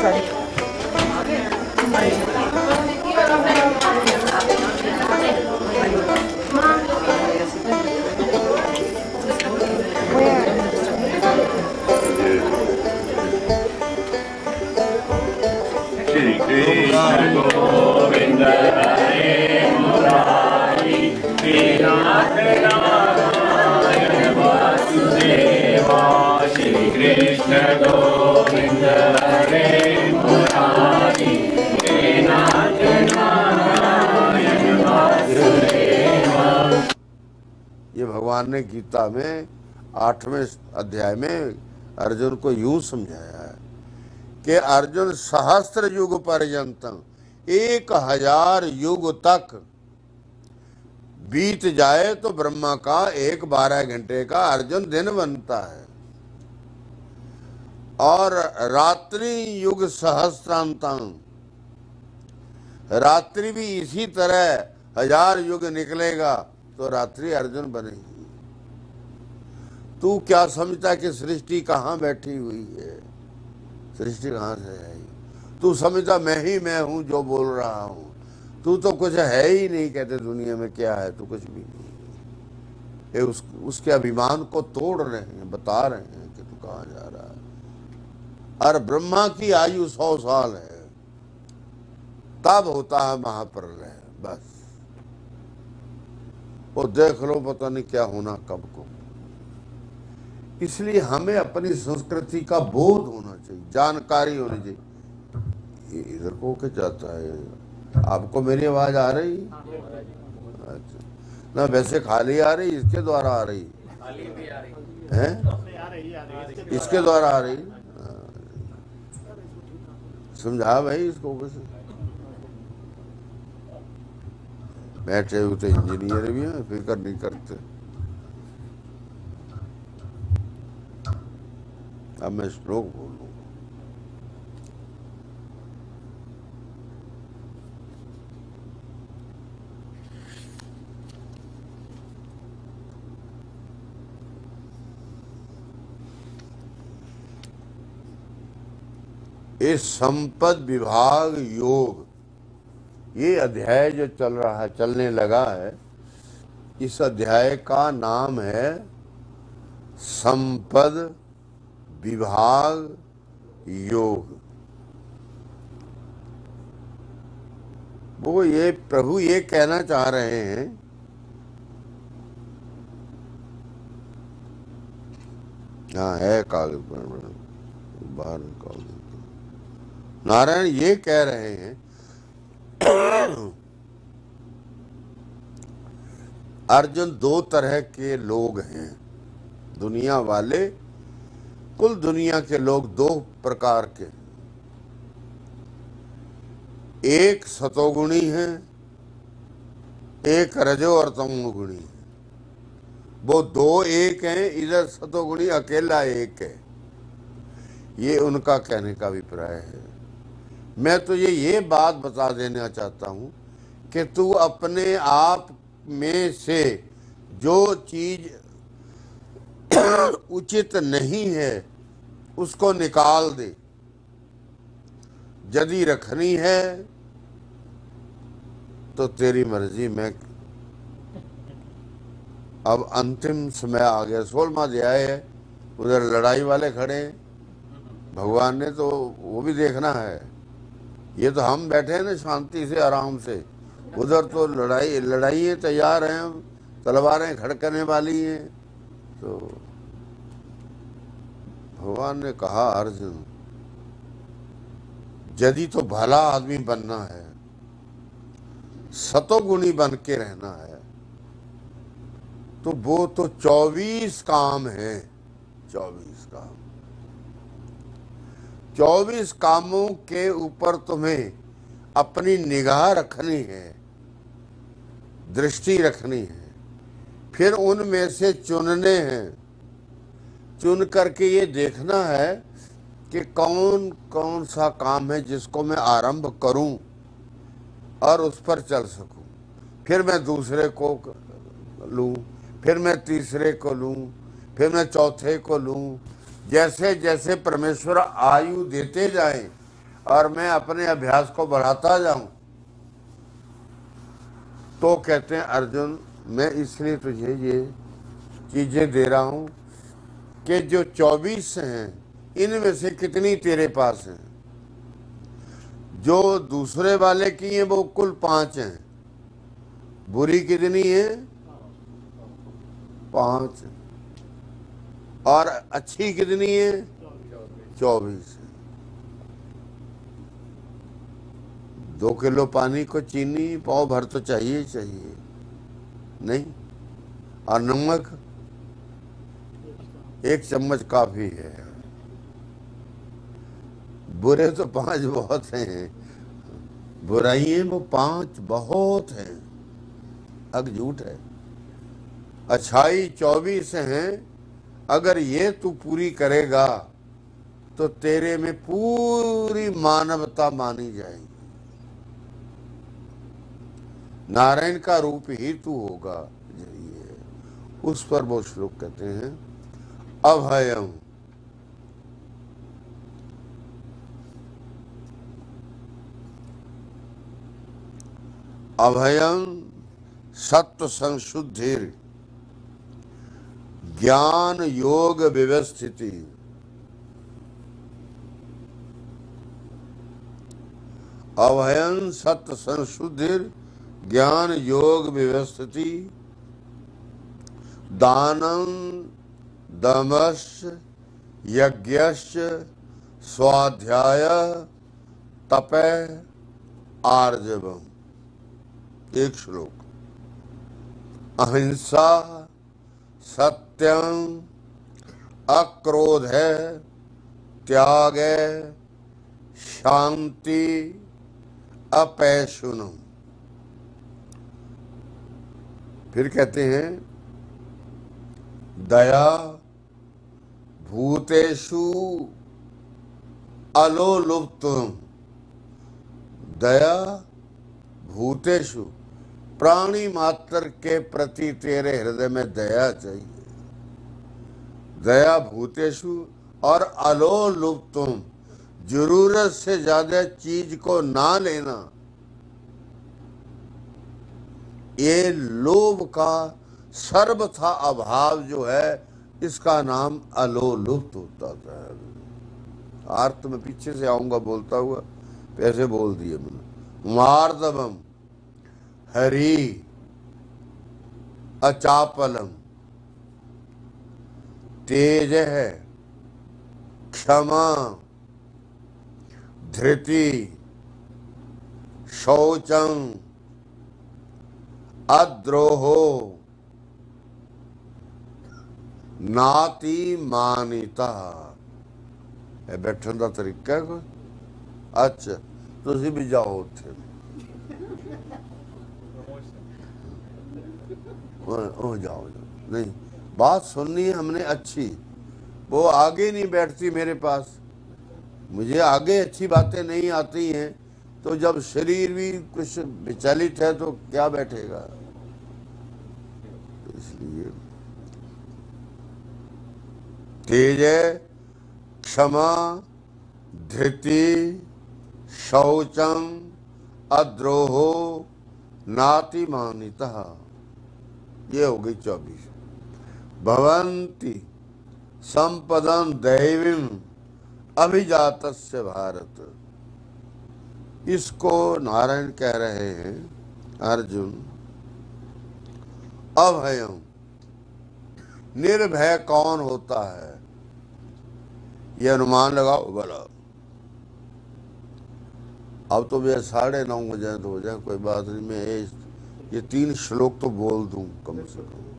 Shri Krishna Govinda Hare Murari Nath Narayana Vasudeva Shri Krishna Govinda Hare Murari Nath Narayana Vasudeva। ये भगवान ने गीता में 8वें अध्याय में अर्जुन को यूं समझाया है कि अर्जुन सहस्त्र युग पर्यंतम 1000 युग तक बीत जाए तो ब्रह्मा का 12 घंटे का अर्जुन दिन बनता है, और रात्रि युग सहस्त्रांतम, रात्रि भी इसी तरह 1000 युग निकलेगा तो रात्रि अर्जुन बनेगी। तू क्या समझता कि सृष्टि कहाँ बैठी हुई है? सृष्टि कहाँ से आई? तू समझता मैं ही मैं हूं जो बोल रहा हूं? तू तो कुछ है ही नहीं। कहते दुनिया में क्या है? तू कुछ भी नहीं। ये उसके अभिमान को तोड़ रहे हैं, बता रहे हैं कि तू कहाँ जा रहा है। और ब्रह्मा की आयु 100 साल है, तब होता है महाप्रलय। बस वो देख लो, पता नहीं क्या होना कब को। इसलिए हमें अपनी संस्कृति का बोध होना चाहिए, जानकारी होनी चाहिए। इधर को क्या जाता है? आपको मेरी आवाज आ रही? अच्छा, ना वैसे खाली आ रही, इसके द्वारा आ रही है? इसके द्वारा आ रही। समझा भाई इसको कैसे? बैठे हुए तो इंजीनियर भी हैं, फिक्र नहीं करते। अब मैं श्लोक बोलूं। इस संपद विभाग योग, ये अध्याय जो चल रहा है, चलने लगा है, इस अध्याय का नाम है संपद विभाग योग। वो ये प्रभु ये कहना चाह रहे हैं हाँ है कागज पर बाहर निकाल। नारायण ये कह रहे हैं अर्जुन 2 तरह के लोग हैं। दुनिया वाले, कुल दुनिया के लोग 2 प्रकार के, एक सतोगुणी है, एक रजो और तमोगुणी। वो 2 एक हैं, इधर सतोगुणी अकेला एक है। ये उनका कहने का अभिप्राय है। मैं तो ये बात बता देना चाहता हूं कि तू अपने आप में से जो चीज उचित नहीं है उसको निकाल दे। यदि रखनी है तो तेरी मर्जी। मैं अब अंतिम समय आ गया, 16वां अध्याय है। उधर लड़ाई वाले खड़े हैं, भगवान ने तो वो भी देखना है। ये तो हम बैठे हैं ना शांति से आराम से, उधर तो लड़ाई तैयार हैं, तलवारें खड़कने वाली हैं। तो भगवान ने कहा अर्जुन, यदि तो भला आदमी बनना है, सतोगुणी बन के रहना है, तो वो तो 24 काम है। 24 काम, 24 कामों के ऊपर तुम्हें अपनी निगाह रखनी है, दृष्टि रखनी है। फिर उनमें से चुनने हैं। चुन करके ये देखना है कि कौन कौन सा काम है जिसको मैं आरंभ करूं और उस पर चल सकूं। फिर मैं दूसरे को लूं, फिर मैं तीसरे को लूं, फिर मैं चौथे को लूं। जैसे जैसे परमेश्वर आयु देते जाएं और मैं अपने अभ्यास को बढ़ाता जाऊं, तो कहते हैं अर्जुन मैं इसलिए तुझे ये चीजें दे रहा हूं कि जो 24 हैं इनमें से कितनी तेरे पास हैं, जो दूसरे वाले की हैं वो कुल 5 हैं, बुरी कितनी है 5, और अच्छी कितनी है 24 है। 2 किलो पानी को चीनी पाव भर तो चाहिए ही चाहिए, नहीं, और नमक 1 चम्मच काफी है। बुरे तो 5 बहुत हैं, बुराइयां वो 5 बहुत हैं, अग झूठ है। अच्छाई 24 हैं, अगर ये तू पूरी करेगा तो तेरे में पूरी मानवता मानी जाएगी, नारायण का रूप ही तू होगा। ये उस पर वो श्लोक कहते हैं अभयम, अभयम सत्व संशुद्धिर ज्ञान योग व्यवस्थिति, अभयम सत्व संशुद्धिर ज्ञान योग व्यवस्थिति, दानम दमश्च यज्ञश्च स्वाध्याय तपे आर्जवम। एक श्लोक, अहिंसा सत्यम अक्रोध है त्याग है शांति अपैशुनम। फिर कहते हैं दया भूतेषु अलोलुप्तम, दया भूतेषु प्राणी मात्र के प्रति तेरे हृदय में दया चाहिए, दया भूतेषु, और अलोलुप्तम जरूरत से ज्यादा चीज को ना लेना, ये लोभ का सर्वथा अभाव जो है इसका नाम अलोलुप्त होता है। अर्थ में पीछे से आऊंगा बोलता हुआ, पैसे बोल दिए मैंने। मार्दवम हरि अचापलम, तेज है क्षमा धृति शौचम अद्रोहो नाति मानिता। बैठन का तरीका है कोई? अच्छा तुसी भी जाओ उत्थे, ओ जाओ, नहीं बात सुननी है हमने अच्छी, वो आगे नहीं बैठती मेरे पास, मुझे आगे अच्छी बातें नहीं आती हैं, तो जब शरीर भी कुछ विचलित है तो क्या बैठेगा। तो इसलिए तेज क्षमा धृति शौचम अद्रोहो नाति मानिता, ये हो गई 24। भवन्ति संपदं दैवीं अभिजातस्य भारत, इसको नारायण कह रहे हैं अर्जुन। अभयम, निर्भय कौन होता है, ये अनुमान लगाओ भला। अब तो भैया 9:30 हो जाए तो हो जाए, कोई बात नहीं, मैं ये 3 श्लोक तो बोल दूं कम से कम।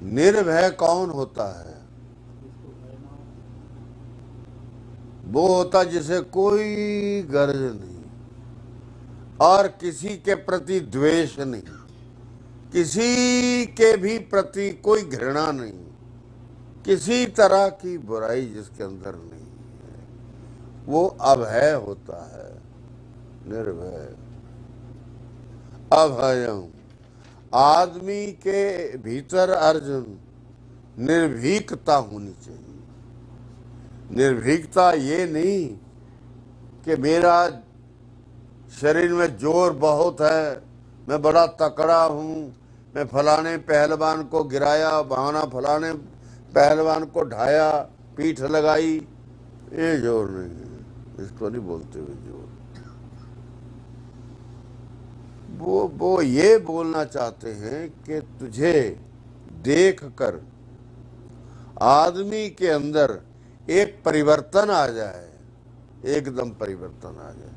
निर्भय कौन होता है, वो होता जिसे कोई गर्ज नहीं और किसी के प्रति द्वेष नहीं, किसी के भी प्रति कोई घृणा नहीं, किसी तरह की बुराई जिसके अंदर नहीं है, वो अभय होता है, निर्भय। अभयम, आदमी के भीतर अर्जुन निर्भीकता होनी चाहिए, निर्भीकता ये नहीं कि मेरा शरीर में जोर बहुत है, मैं बड़ा तकड़ा हूं, मैं फलाने पहलवान को गिराया, बहाना फलाने पहलवान को ढाया, पीठ लगाई, ये जोर नहीं है, इसको नहीं बोलते हुए जोर। वो ये बोलना चाहते हैं कि तुझे देखकर आदमी के अंदर एक परिवर्तन आ जाए, एकदम परिवर्तन आ जाए।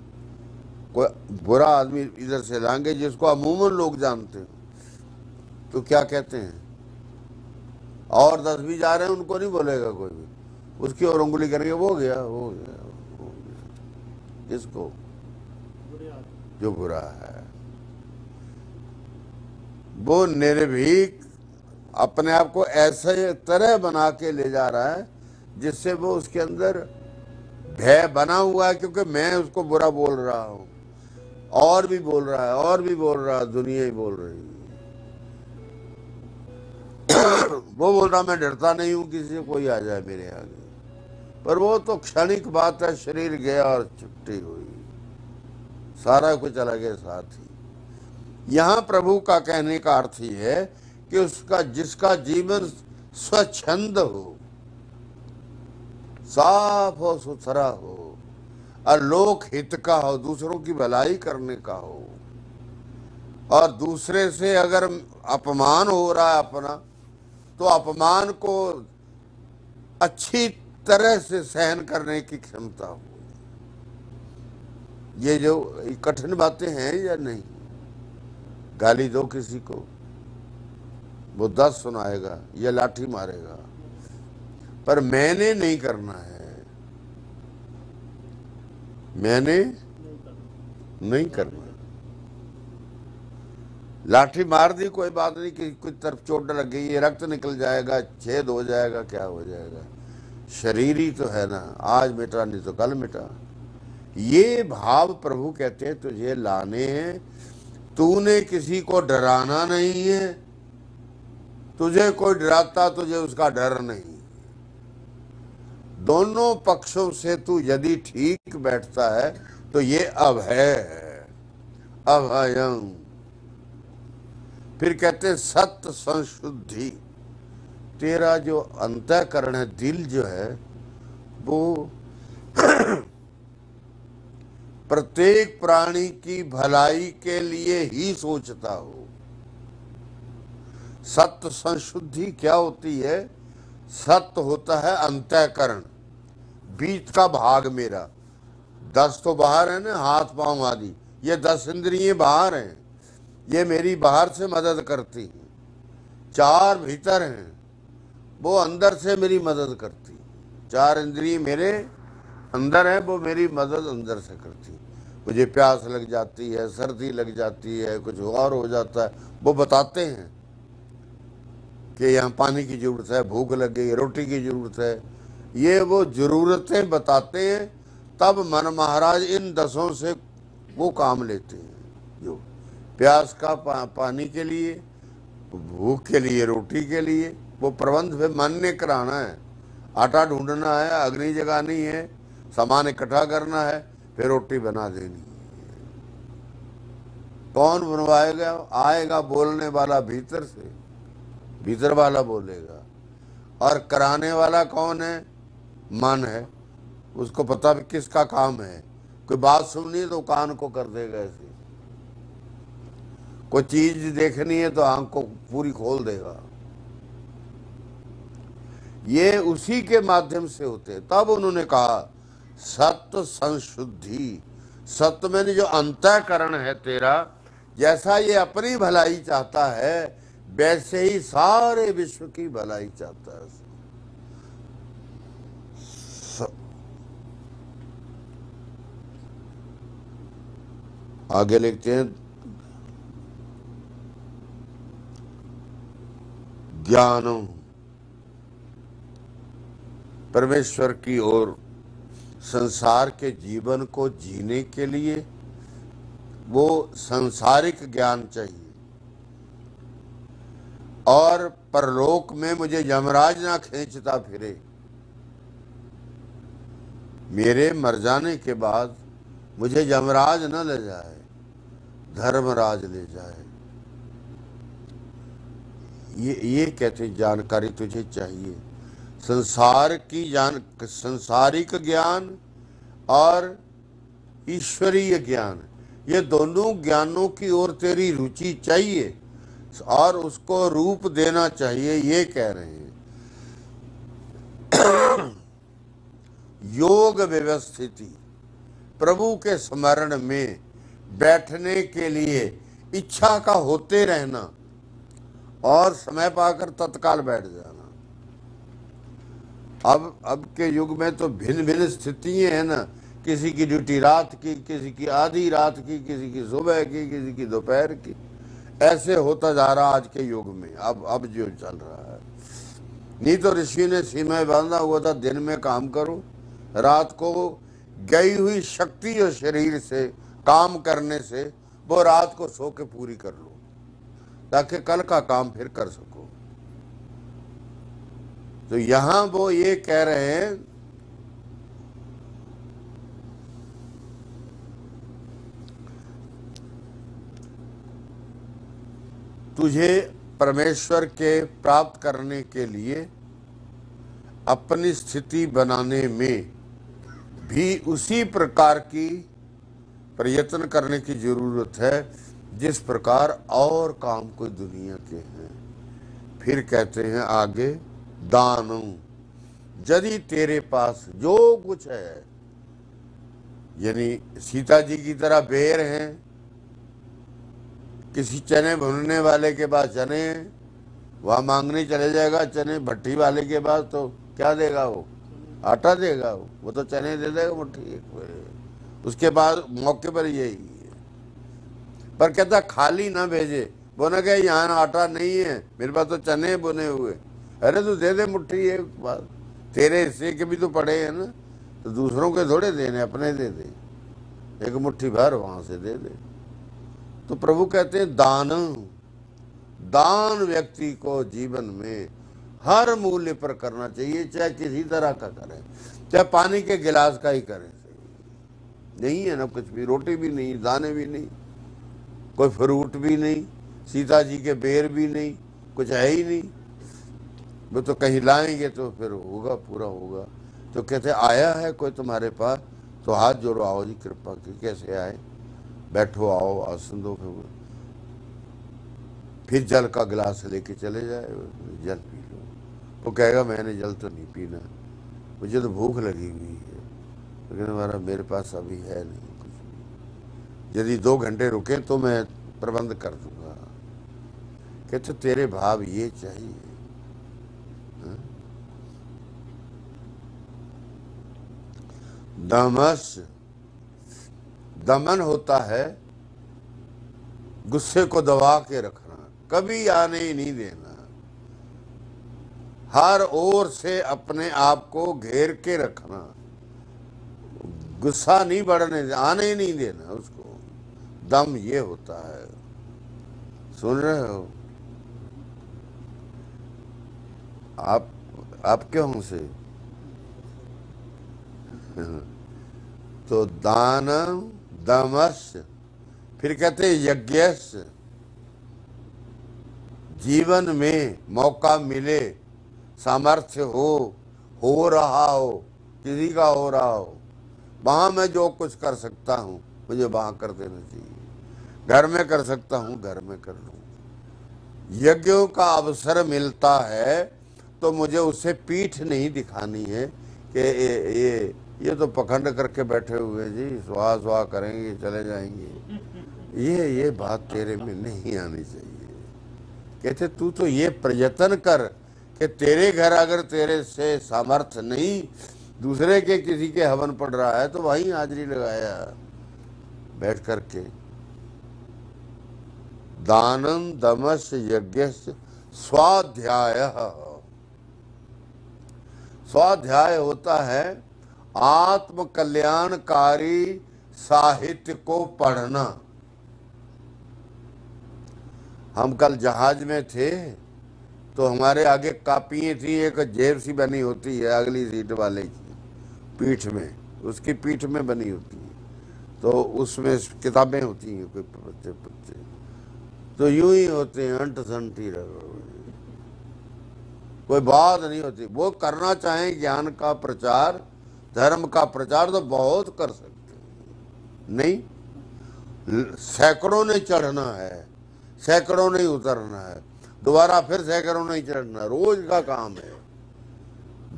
कोई बुरा आदमी इधर से लाएंगे जिसको अमूमन लोग जानते हैं, तो क्या कहते हैं, और 10 भी जा रहे हैं, उनको नहीं बोलेगा कोई भी, उसकी और उंगली करेंगे, हो गया हो गया हो गया। किसको? जो बुरा है। वो निर्भीक अपने आप को ऐसे तरह बना के ले जा रहा है जिससे वो उसके अंदर भय बना हुआ है, क्योंकि मैं उसको बुरा बोल रहा हूं, और भी बोल रहा है, और भी बोल रहा है, दुनिया ही बोल रही है। वो बोल रहा मैं डरता नहीं हूं किसी से, कोई आ जाए मेरे आगे, पर वो तो क्षणिक बात है, शरीर गया और छुट्टी हुई, सारा कुछ चला गया साथ ही। यहां प्रभु का कहने का अर्थ ही है कि उसका जिसका जीवन स्वच्छंद हो, साफ हो, सुथरा हो, और लोक हित का हो, दूसरों की भलाई करने का हो, और दूसरे से अगर अपमान हो रहा है अपना, तो अपमान को अच्छी तरह से सहन करने की क्षमता हो। ये जो कठिन बातें हैं या नहीं, गाली दो किसी को, वो 10 सुनाएगा या लाठी मारेगा, पर मैंने नहीं करना है, मैंने नहीं करना। लाठी मार दी, कोई बात नहीं कि कुछ तरफ चोट लग गई है, रक्त निकल जाएगा, छेद हो जाएगा, क्या हो जाएगा, शरीर ही तो है ना, आज मिटा नहीं तो कल मिटा। ये भाव प्रभु कहते हैं तुझे लाने हैं। तूने किसी को डराना नहीं है, तुझे कोई डराता तुझे उसका डर नहीं। दोनों पक्षों से तू यदि ठीक बैठता है तो ये अभय है, अभयं। फिर कहते हैं सत्य संशुद्धि। तेरा जो अंतःकरण है, दिल जो है, वो प्रत्येक प्राणी की भलाई के लिए ही सोचता हो। सत्य संशुद्धि क्या होती है? सत्य होता है अंतःकरण, बीच का भाग मेरा। 10 तो बाहर है ना, हाथ पांव आदि, ये 10 इंद्रियां बाहर हैं, ये मेरी बाहर से मदद करती हैं। 4 भीतर हैं, वो अंदर से मेरी मदद करती। 4 इंद्रिय मेरे अंदर है, वो मेरी मदद अंदर से करती। मुझे प्यास लग जाती है, सर्दी लग जाती है, कुछ और हो जाता है, वो बताते हैं कि यहाँ पानी की जरूरत है, भूख लग गई, रोटी की जरूरत है। ये वो जरूरतें बताते हैं, तब मन महाराज इन 10 से वो काम लेते हैं। जो प्यास का पानी के लिए, भूख के लिए, रोटी के लिए, वो प्रबंध फिर मन ने कराना है। आटा ढूंढना है, अग्नि जगानी है, सामान इकट्ठा करना है, फिर रोटी बना देनी है। कौन बनवाएगा? आएगा बोलने वाला भीतर से, भीतर वाला बोलेगा। और कराने वाला कौन है? मन है। उसको पता भी किसका काम है। कोई बात सुननी है तो कान को कर देगा ऐसे, कोई चीज देखनी है तो आंख को पूरी खोल देगा। ये उसी के माध्यम से होते। तब उन्होंने कहा सत्य संशुद्धि। सत्य में जो अंतःकरण है तेरा, जैसा ये अपनी भलाई चाहता है, वैसे ही सारे विश्व की भलाई चाहता है। आगे लिखते हैं, ज्ञानम, परमेश्वर की ओर संसार के जीवन को जीने के लिए वो सांसारिक ज्ञान चाहिए। और परलोक में मुझे यमराज ना खींचता फिरे, मेरे मर जाने के बाद मुझे यमराज न ले जाए, धर्मराज ले जाए। ये कहते जानकारी तुझे चाहिए। संसारिक ज्ञान और ईश्वरीय ज्ञान, ये दोनों ज्ञानों की ओर तेरी रुचि चाहिए और उसको रूप देना चाहिए, ये कह रहे हैं। योग व्यवस्थिति, प्रभु के स्मरण में बैठने के लिए इच्छा का होते रहना और समय पाकर तत्काल बैठ जाना। अब के युग में तो भिन्न भिन्न स्थितियां हैं ना, किसी की ड्यूटी रात की, किसी की आधी रात की, किसी की सुबह की, किसी की दोपहर की, ऐसे होता जा रहा आज के युग में। अब जो चल रहा है, नहीं तो ऋषि ने सीमा बांधा हुआ था, दिन में काम करो, रात को गई हुई शक्ति जो शरीर से काम करने से वो रात को सो के पूरी कर लो, ताकि कल का काम फिर कर सको। तो यहां वो ये कह रहे हैं, तुझे परमेश्वर के प्राप्त करने के लिए अपनी स्थिति बनाने में भी उसी प्रकार की प्रयत्न करने की जरूरत है जिस प्रकार और काम कोई दुनिया के हैं। फिर कहते हैं आगे, दानू, यदि तेरे पास जो कुछ है, यानी सीता जी की तरह बेर हैं, किसी चने भुनने वाले के पास चने हैं, वहां मांगने चले जाएगा चने, भट्टी वाले के पास तो क्या देगा वो, आटा देगा, वो तो चने दे देगा मुट्ठी एक, उसके बाद मौके पर यही है। पर कहता खाली ना भेजे, वो ना कहे यहाँ आटा नहीं है, मेरे पास तो चने बुने हुए, अरे तू दे दे मुट्ठी एक बात, तेरे हिस्से के भी तो पड़े हैं ना, तो दूसरों के थोड़े देने, अपने दे दे, एक मुट्ठी भर वहां से दे दे। तो प्रभु कहते हैं दान व्यक्ति को जीवन में हर मूल्य पर करना चाहिए, चाहे किसी तरह का करें, चाहे पानी के गिलास का ही करें, नहीं है ना कुछ भी, रोटी भी नहीं, दाने भी नहीं, कोई फ्रूट भी नहीं, सीता जी के बेर भी नहीं, कुछ है ही नहीं, वो तो कहीं लाएंगे तो फिर होगा, पूरा होगा। तो कहते आया है कोई तुम्हारे पास तो हाथ जोड़ो, आओ जी कृपा की, कैसे आए, बैठो, आओ, आसन दो, फिर जल का गिलास लेके चले जाए, जल पी लो। वो कहेगा मैंने जल तो नहीं पीना, मुझे तो भूख लगी हुई है, लेकिन हमारा मेरे पास अभी है नहीं कुछ भी, यदि 2 घंटे रुके तो मैं प्रबंध कर दूंगा। कहते तेरे भाव ये चाहिए। दमन होता है गुस्से को दबा के रखना, कभी आने ही नहीं देना, हर ओर से अपने आप को घेर के रखना, गुस्सा नहीं बढ़ने, आने ही नहीं देना उसको, दम ये होता है। सुन रहे हो आप क्यों से तो दान दमस, फिर कहते यज्ञस, जीवन में मौका मिले, सामर्थ्य हो रहा हो, किसी का हो रहा हो, वहां मैं जो कुछ कर सकता हूं मुझे वहां कर देना चाहिए, घर में कर सकता हूं घर में कर लूं। यज्ञों का अवसर मिलता है तो मुझे उससे पीठ नहीं दिखानी है कि ये तो पखंड करके बैठे हुए जी, स्वाहा करेंगे चले जाएंगे, ये बात तेरे में नहीं आनी चाहिए। कहते तू तो ये प्रयत्न कर कि तेरे घर अगर तेरे से सामर्थ्य नहीं, दूसरे के किसी के हवन पड़ रहा है तो वहीं हाजिरी लगाया बैठ करके। दानं दमस यज्ञस्य स्वाध्याय, स्वाध्याय होता है आत्म कल्याणकारी साहित्य को पढ़ना। हम कल जहाज में थे तो हमारे आगे कापियाँ थी, एक जेब सी बनी होती है अगली सीट वाले की पीठ में, उसकी पीठ में बनी होती है, तो उसमें किताबें होती हैं, कोई बच्चे बच्चे तो यूं ही होते हैं, अंट संट ही कोई बात नहीं होती। वो करना चाहें ज्ञान का प्रचार, धर्म का प्रचार तो बहुत कर सकते हैं, नहीं सैकड़ों ने चढ़ना है, सैकड़ों ने उतरना है, दोबारा फिर सैकड़ों ने चढ़ना, रोज का काम है।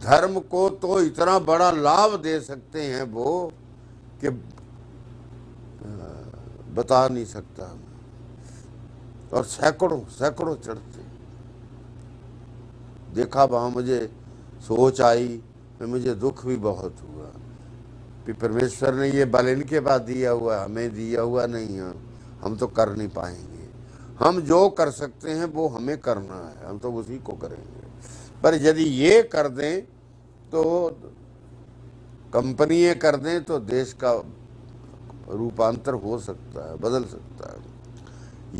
धर्म को तो इतना बड़ा लाभ दे सकते हैं वो कि बता नहीं सकता, और सैकड़ों सैकड़ों चढ़ते। देखा वहाँ मुझे सोच आई, मुझे दुख भी बहुत हुआ कि परमेश्वर ने ये बल इनके पास दिया हुआ, हमें दिया हुआ नहीं है, हम तो कर नहीं पाएंगे। हम जो कर सकते हैं वो हमें करना है, हम तो उसी को करेंगे। पर यदि ये कर दें तो, कंपनियां कर दें तो देश का रूपांतर हो सकता है, बदल सकता है।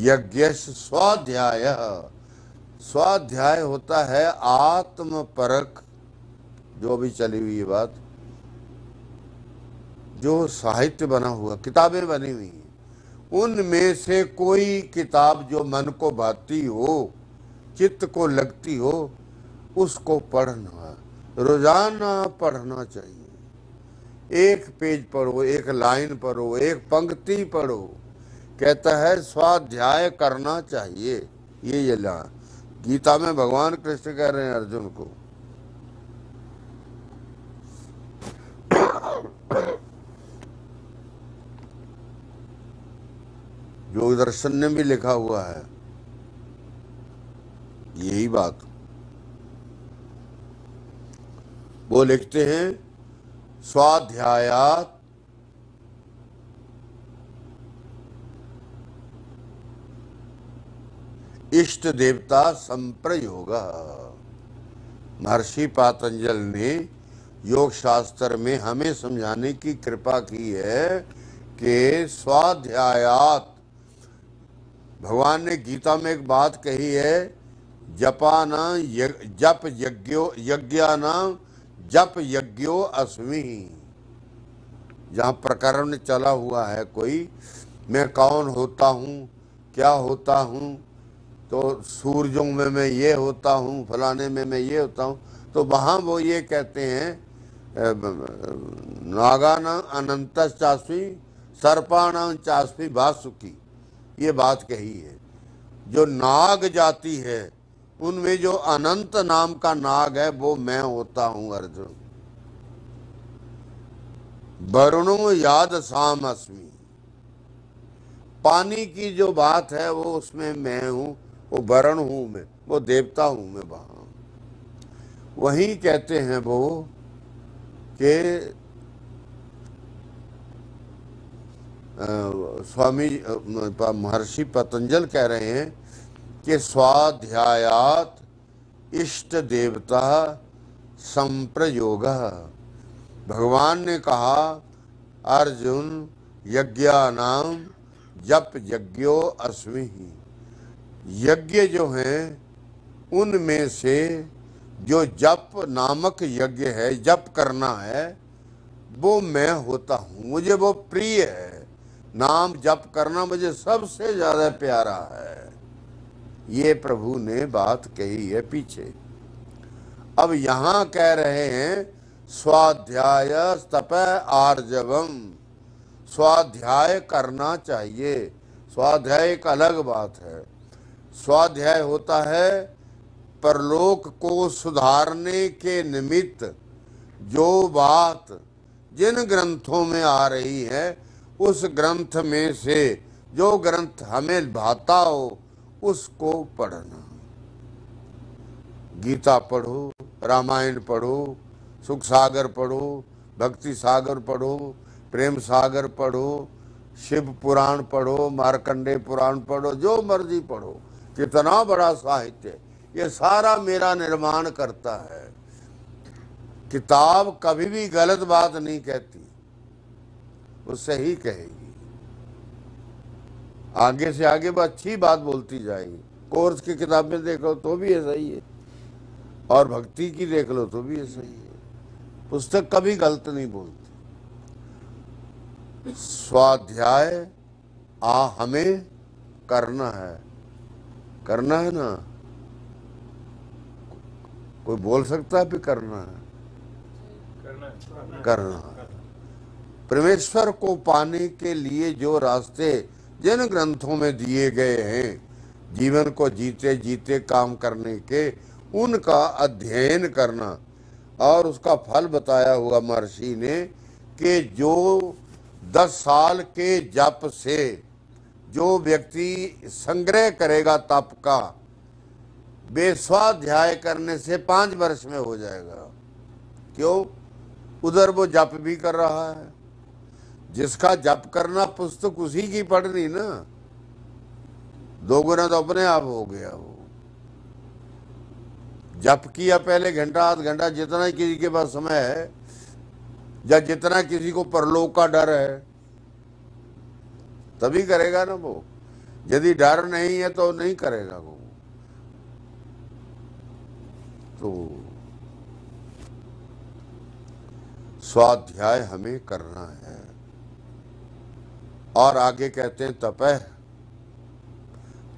यज्ञश स्वाध्याय, स्वाध्याय होता है आत्म परख, जो भी चली हुई है बात, जो साहित्य बना हुआ, किताबें बनी हुई हैं, उनमें से कोई किताब जो मन को भाती हो, चित्त को लगती हो, उसको पढ़ना, रोजाना पढ़ना चाहिए। एक पेज पढ़ो, एक लाइन पढ़ो, एक पंक्ति पढ़ो। कहता है स्वाध्याय करना चाहिए। ये गीता में भगवान कृष्ण कह रहे हैं अर्जुन को। योग दर्शन में भी लिखा हुआ है यही बात। वो लिखते हैं स्वाध्यायात इष्ट देवता संप्रयोग। महर्षि पातंजल ने योग शास्त्र में हमें समझाने की कृपा की है कि स्वाध्यायात, भगवान ने गीता में एक बात कही है, जपाना जप यज्ञो यज्ञानां जप यज्ञो अस्मि। जहाँ प्रकरण चला हुआ है कोई, मैं कौन होता हूँ, क्या होता हूँ, तो सूरजों में मैं ये होता हूँ, फलाने में मैं ये होता हूँ, तो वहाँ वो ये कहते हैं नागानां अनंतस् चास्मि सर्पाणां चास्मि वासुकी। ये बात कही है। जो नाग जाति है उनमें जो अनंत नाम का नाग है वो मैं होता हूं अर्जुन। वरुणो याद साम अस्मि। पानी की जो बात है वो उसमें मैं हूं, वो वरुण हूं मैं, वो देवता हूं मैं। वहां वही कहते हैं वो कि स्वामी महर्षि पतंजल कह रहे हैं कि स्वाध्यायात इष्ट देवता संप्रयोग। भगवान ने कहा अर्जुन यज्ञानां जप यज्ञो अस्मि। यज्ञ जो हैं उनमें से जो जप नामक यज्ञ है, जप करना है, वो मैं होता हूँ। मुझे वो प्रिय है, नाम जप करना मुझे सबसे ज्यादा प्यारा है। ये प्रभु ने बात कही है पीछे। अब यहाँ कह रहे हैं स्वाध्याय तप आर्जवम, स्वाध्याय करना चाहिए। स्वाध्याय एक अलग बात है। स्वाध्याय होता है परलोक को सुधारने के निमित्त जो बात जिन ग्रंथों में आ रही है, उस ग्रंथ में से जो ग्रंथ हमें भाता हो उसको पढ़ना। गीता पढ़ो, रामायण पढ़ो, सुख सागर पढ़ो, भक्ति सागर पढ़ो, प्रेम सागर पढ़ो, शिव पुराण पढ़ो, मार्कंडेय पुराण पढ़ो, जो मर्जी पढ़ो। कितना बड़ा साहित्य, ये सारा मेरा निर्माण करता है। किताब कभी भी गलत बात नहीं कहती, वो सही कहेगी। आगे से आगे वो अच्छी बात बोलती जाएगी। कोर्स की किताबें देख लो तो भी ऐसा ही है, और भक्ति की देख लो तो भी ऐसा ही है। पुस्तक कभी गलत नहीं बोलती। स्वाध्याय हमें करना है ना। कोई बोल सकता है भी करना है? करना है। परमेश्वर को पाने के लिए जो रास्ते जिन ग्रंथों में दिए गए हैं जीवन को जीते जीते काम करने के, उनका अध्ययन करना और उसका फल बताया हुआ महर्षि ने कि जो 10 साल के जप से जो व्यक्ति संग्रह करेगा तप का, बेस्वाध्याय करने से 5 वर्ष में हो जाएगा। क्यों? उधर वो जप भी कर रहा है। जिसका जप करना पुस्तक उसी की पढ़नी ना, 2 गुना तो अपने आप हो गया। वो जप किया पहले घंटा आध घंटा, जितना किसी के पास समय है या जितना किसी को परलोक का डर है तभी करेगा ना वो। यदि डर नहीं है तो नहीं करेगा वो। तो स्वाध्याय हमें करना है। और आगे कहते हैं तपह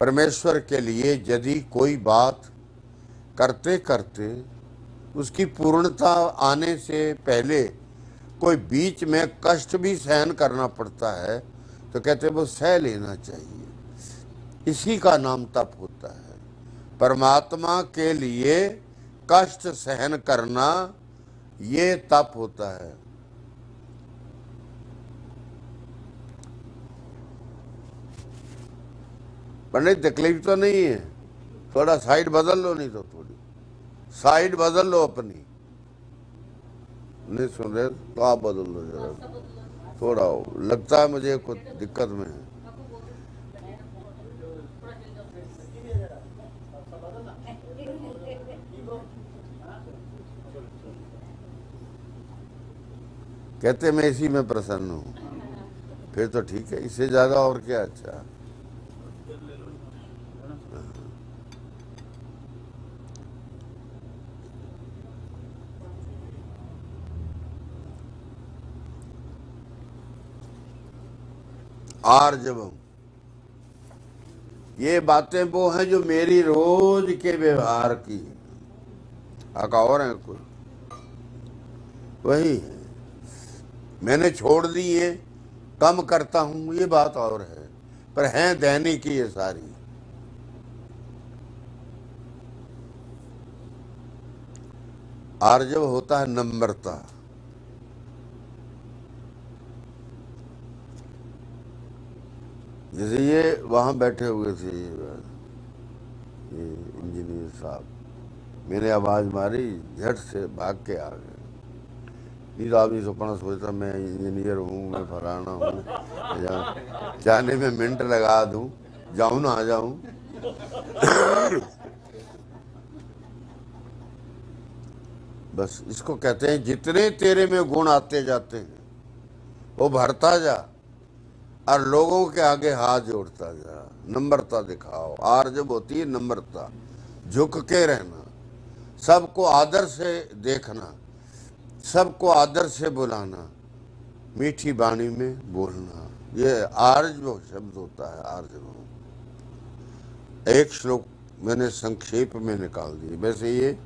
परमेश्वर के लिए यदि कोई बात करते करते उसकी पूर्णता आने से पहले कोई बीच में कष्ट भी सहन करना पड़ता है तो कहते वो सह लेना चाहिए। इसी का नाम तप होता है। परमात्मा के लिए कष्ट सहन करना ये तप होता है। पंडित तकलीफ तो नहीं है, थोड़ा साइड बदल लो, नहीं तो थोड़ी साइड बदल लो अपनी। नहीं सुन रहे तो आप बदल लो जरा, थोड़ा लगता है मुझे कुछ दिक्कत में है। कहते मैं इसी में प्रसन्न हूँ, फिर तो ठीक है, इससे ज्यादा और क्या अच्छा। आर्जवम, ये बातें वो हैं जो मेरी रोज के व्यवहार की। आका और है कोई? वही है। मैंने छोड़ दी है, कम करता हूं, ये बात और है, पर हैं दैनिक की ये सारी। आर्जव होता है नम्रता। जैसे ये वहां बैठे हुए थे ये इंजीनियर साहब, मैंने आवाज मारी, झट से भाग के आ गए। नहीं तो आदमी सपना सोचता मैं इंजीनियर हूँ, मैं फलाना हूँ, जाने में मिनट लगा दूं, जाऊं ना आ जाऊं। बस इसको कहते हैं जितने तेरे में गुण आते जाते हैं वो भरता जा और लोगों के आगे हाथ जोड़ता जा। नम्रता दिखाओ। आर्जव होती है नम्रता, झुक के रहना, सबको आदर से देखना, सबको आदर से बुलाना, मीठी वाणी में बोलना, ये आर्जव शब्द होता है। आर्जव एक श्लोक मैंने संक्षेप में निकाल दी। वैसे ये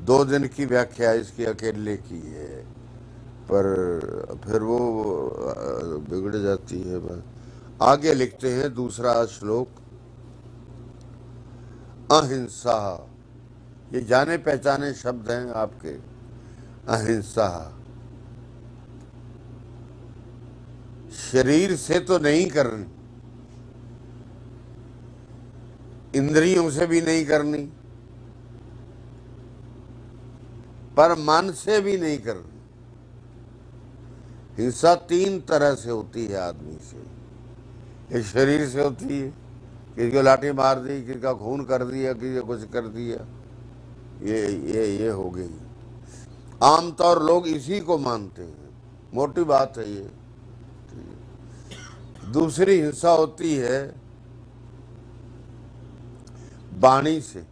2 दिन की व्याख्या इसकी अकेले की है, पर फिर वो बिगड़ जाती है। आगे लिखते हैं दूसरा श्लोक, अहिंसा, ये जाने पहचाने शब्द हैं आपके। अहिंसा शरीर से तो नहीं करनी, इंद्रियों से भी नहीं करनी, पर मन से भी नहीं करनी। हिंसा 3 तरह से होती है आदमी से। एक शरीर से होती है, किसी को लाठी मार दी, किसी का खून कर दिया, किसी को कुछ कर दिया, ये हो गई। आमतौर लोग इसी को मानते हैं, मोटी बात है ये। दूसरी हिंसा होती है वाणी से।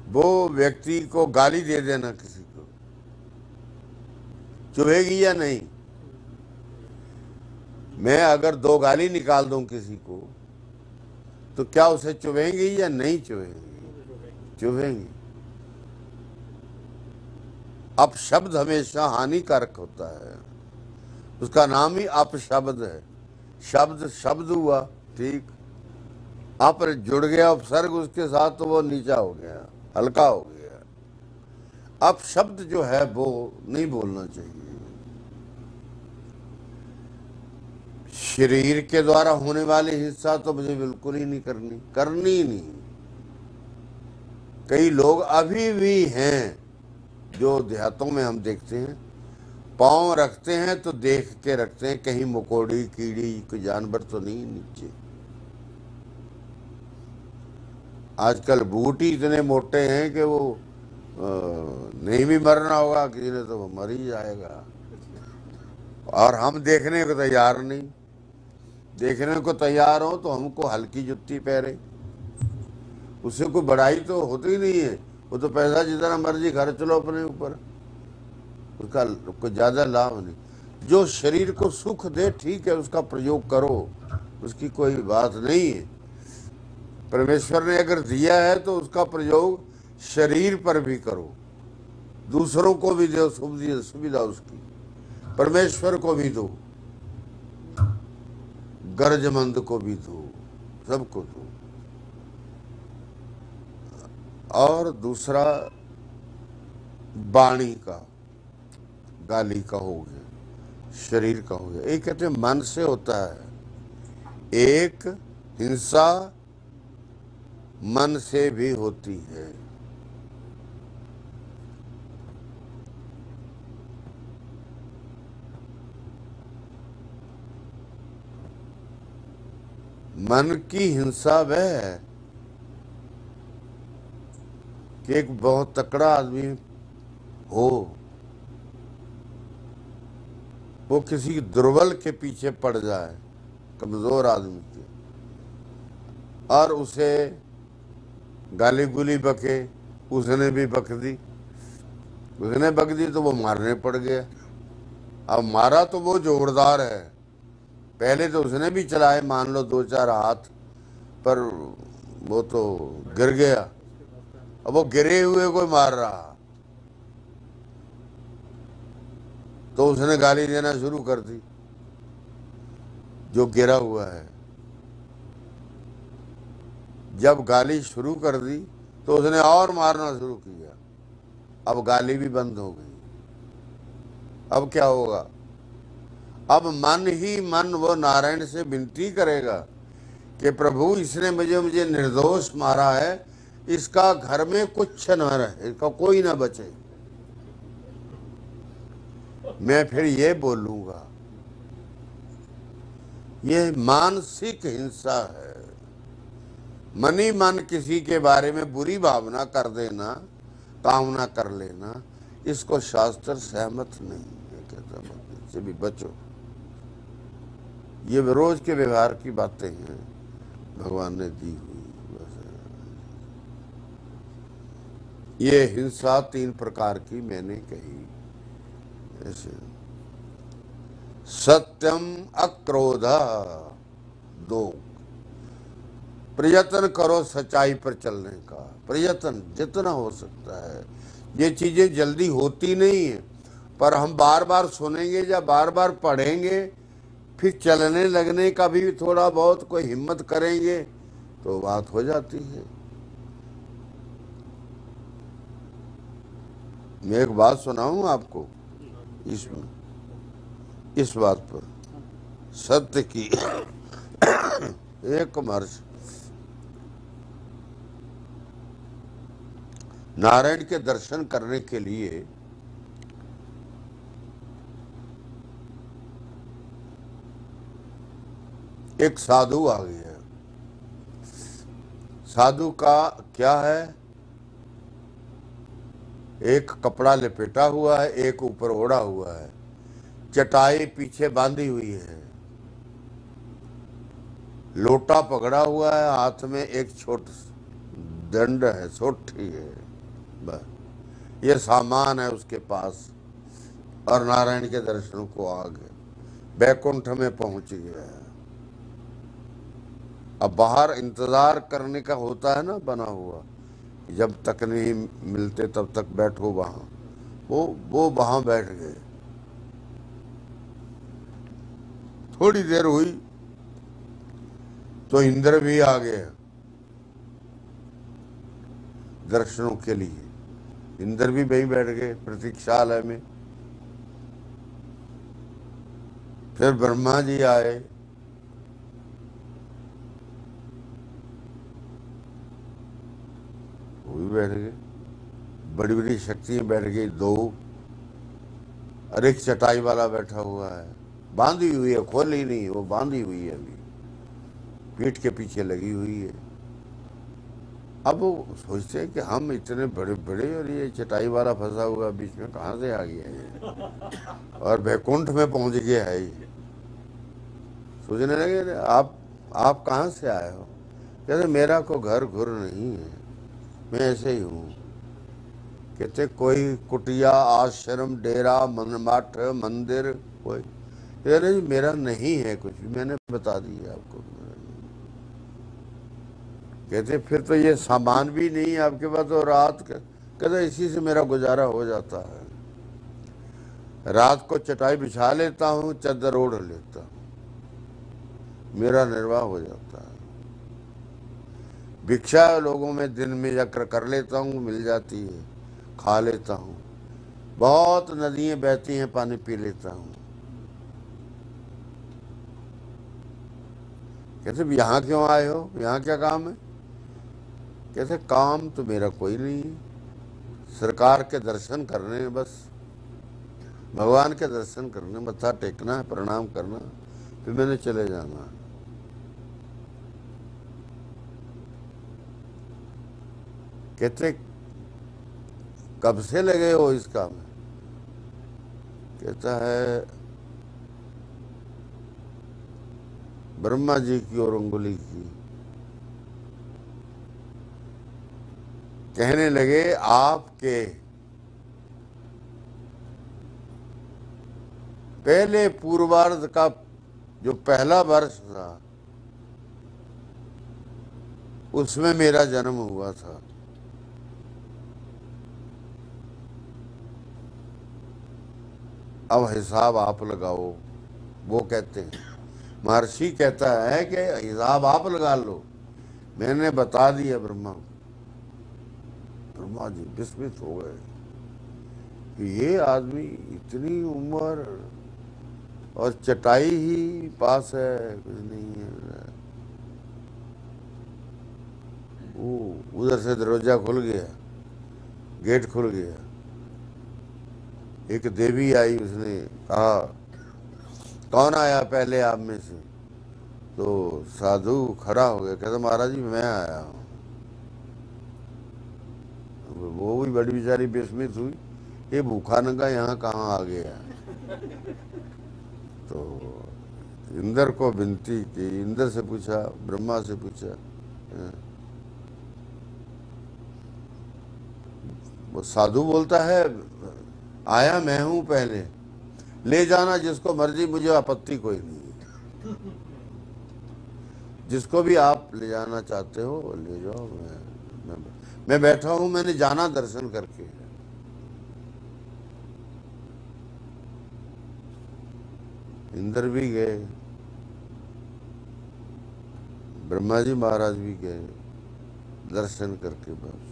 वो व्यक्ति को गाली दे देना, किसी को चुभेगी या नहीं? मैं अगर 2 गाली निकाल दूं किसी को तो क्या उसे चुभेंगी या नहीं चुभेंगी? चुभेंगी। अपशब्द हमेशा हानिकारक होता है, उसका नाम ही अपशब्द है। शब्द शब्द हुआ, ठीक, अप जुड़ गया उपसर्ग उसके साथ तो वो नीचा हो गया, हल्का हो गया। अपशब्द जो है वो नहीं बोलना चाहिए। शरीर के द्वारा होने वाली हिंसा तो मुझे बिल्कुल ही नहीं करनी ही नहीं। कई लोग अभी भी हैं जो देहातों में हम देखते हैं, पांव रखते हैं तो देख के रखते हैं कहीं मकोड़ी कीड़ी कोई जानवर तो नहीं नीचे। आजकल बूट ही इतने मोटे हैं कि वो नहीं भी मरना होगा किसी ने तो वो मर ही जाएगा, और हम देखने को तैयार नहीं। देखने को तैयार हो तो हमको हल्की जुत्ती पहने, उससे कोई बड़ाई तो होती ही नहीं है। वो तो पैसा जितना मर्जी खर्च लो अपने ऊपर, उसका कोई ज्यादा लाभ नहीं। जो शरीर को सुख दे ठीक है, उसका प्रयोग करो, उसकी कोई बात नहीं है। परमेश्वर ने अगर दिया है तो उसका प्रयोग शरीर पर भी करो, दूसरों को भी दो, सुविधा उसकी, परमेश्वर को भी दो, गर्जमंद को भी दो, सबको दो। और दूसरा वाणी का, गाली का हो गया, शरीर का हो गया। एक कहते हैं मन से होता है, एक हिंसा मन से भी होती है। मन की हिंसा वह है कि एक बहुत तकड़ा आदमी हो, वो किसी दुर्बल के पीछे पड़ जाए, कमजोर आदमी के, और उसे गाली गुली बके, उसने भी बक दी, उसने बक दी तो वो मारने पड़ गया। अब मारा तो वो जोरदार है, पहले तो उसने भी चलाए मान लो 2-4 हाथ, पर वो तो गिर गया। अब वो गिरे हुए को मार रहा तो उसने गाली देना शुरू कर दी जो गिरा हुआ है। जब गाली शुरू कर दी तो उसने और मारना शुरू किया, अब गाली भी बंद हो गई। अब क्या होगा? अब मन ही मन वो नारायण से विनती करेगा कि प्रभु इसने मुझे निर्दोष मारा है, इसका घर में कुछ न रहे, इसका कोई ना बचे। मैं फिर ये बोलूंगा, ये मानसिक हिंसा है। मन ही मन किसी के बारे में बुरी भावना कर देना, कामना कर लेना, इसको शास्त्र सहमत नहीं है। कहता इससे भी बचो। ये रोज के व्यवहार की बातें हैं, भगवान ने दी हुई। बस ये हिंसा 3 प्रकार की मैंने कही। ऐसे सत्यम अक्रोध 2, प्रयत्न करो सच्चाई पर चलने का, प्रयत्न जितना हो सकता है। ये चीजें जल्दी होती नहीं है, पर हम बार बार सुनेंगे या बार बार पढ़ेंगे, फिर चलने लगने का भी थोड़ा बहुत कोई हिम्मत करेंगे तो बात हो जाती है। मैं एक बात सुनाऊं आपको इसमें, इस बात पर सत्य की। एक महर्षि नारायण के दर्शन करने के लिए एक साधु आ गया। साधु का क्या है, एक कपड़ा लपेटा हुआ है, एक ऊपर ओढ़ा हुआ है, चटाई पीछे बांधी हुई है, लोटा पकड़ा हुआ है, हाथ में एक छोटा दंड है, सोठी है, बस ये सामान है उसके पास। और नारायण के दर्शनों को आ गए, बैकुंठ में पहुंच गया। अब बाहर इंतजार करने का होता है ना बना हुआ, जब तक नहीं मिलते तब तक बैठो वहां, वो वहां बैठ गए। थोड़ी देर हुई तो इंद्र भी आ गए दर्शनों के लिए। इंद्र भी वहीं बैठ गए प्रतीक्षालय में। फिर ब्रह्मा जी आए, वो भी बैठ गए। बड़ी बड़ी शक्तियां बैठ गई दो, और एक चटाई वाला बैठा हुआ है, बांधी हुई है, खोली नहीं, वो बांधी हुई है, अभी पीठ के पीछे लगी हुई है। अब वो सोचते हैं कि हम इतने बड़े बड़े और ये चटाई वाला फंसा हुआ बीच में कहाँ से आ गया ये, और बैकुंठ में पहुंच गया है ये। सोचने लगे आप कहाँ से आए हो? कहते मेरा को घर घुर नहीं है, मैं ऐसे ही हूँ। कहते कोई कुटिया, आश्रम, डेरा, मठ, मंदिर कोई? कहते मेरा नहीं है कुछ भी, मैंने बता दिया आपको। कहते फिर तो ये सामान भी नहीं है आपके पास, तो रात का? कहते इसी से मेरा गुजारा हो जाता है। रात को चटाई बिछा लेता हूँ, चादर ओढ़ लेता हूँ, मेरा निर्वाह हो जाता है। भिक्षा लोगों में दिन में जाकर कर लेता हूँ, मिल जाती है, खा लेता हूँ। बहुत नदियां बहती हैं, पानी पी लेता हूँ। कहते यहाँ क्यों आए हो, यहाँ क्या काम है? कहते काम तो मेरा कोई नहीं है, सरकार के दर्शन करने हैं बस, भगवान के दर्शन करने, मत्था टेकना है, प्रणाम करना, फिर मैंने चले जाना। कहते कब से लगे हो इस काम में? कहता है ब्रह्मा जी की और अंगुली की। कहने लगे आपके पहले पूर्वार्ध का जो पहला वर्ष था उसमें मेरा जन्म हुआ था। अब हिसाब आप लगाओ, वो कहते हैं। महर्षि कहता है कि हिसाब आप लगा लो, मैंने बता दिया ब्रह्मा को। ब्रह्मा जी विस्मित हो गए कि ये आदमी इतनी उम्र और चटाई ही पास है, कुछ नहीं है। वो उधर से दरवाजा खुल गया, गेट खुल गया। एक देवी आई, उसने कहा कौन आया पहले आप में से? तो साधु खड़ा हो गया, कहता महाराज जी मैं आया हूँ। वो भी बड़ी बेचारी विस्मित हुई, ये भूखा नंगा यहाँ कहाँ आ गया। तो इंद्र को विनती की, इंद्र से पूछा, ब्रह्मा से पूछा, वो साधु बोलता है आया मैं हूं पहले, ले जाना जिसको मर्जी, मुझे आपत्ति कोई नहीं है। जिसको भी आप ले जाना चाहते हो ले जाओ, मैं बैठा हूं, मैंने जाना दर्शन करके। इंद्र भी गए, ब्रह्मा जी महाराज भी गए, दर्शन करके बस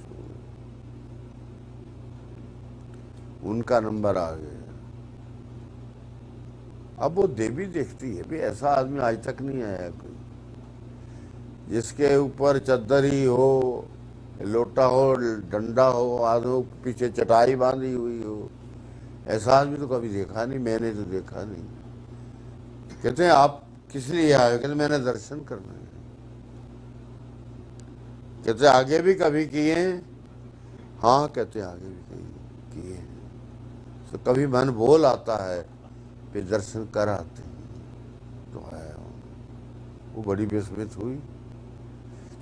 उनका नंबर आ गया। अब वो देवी देखती है भी ऐसा आदमी आज तक नहीं आया कोई, जिसके ऊपर चद्दर ही हो, लोटा हो, डंडा हो, आधो पीछे चटाई बांधी हुई हो, ऐसा आदमी तो कभी देखा नहीं, मैंने तो देखा नहीं। कहते हैं आप किस लिए आए? कहते मैंने दर्शन करना है। कहते आगे भी कभी किए? हाँ कहते आगे भी किए। तो कभी मन बोल आता है फिर दर्शन कर आते हैं। तो आया हूँ। वो बड़ी विस्मित हुई,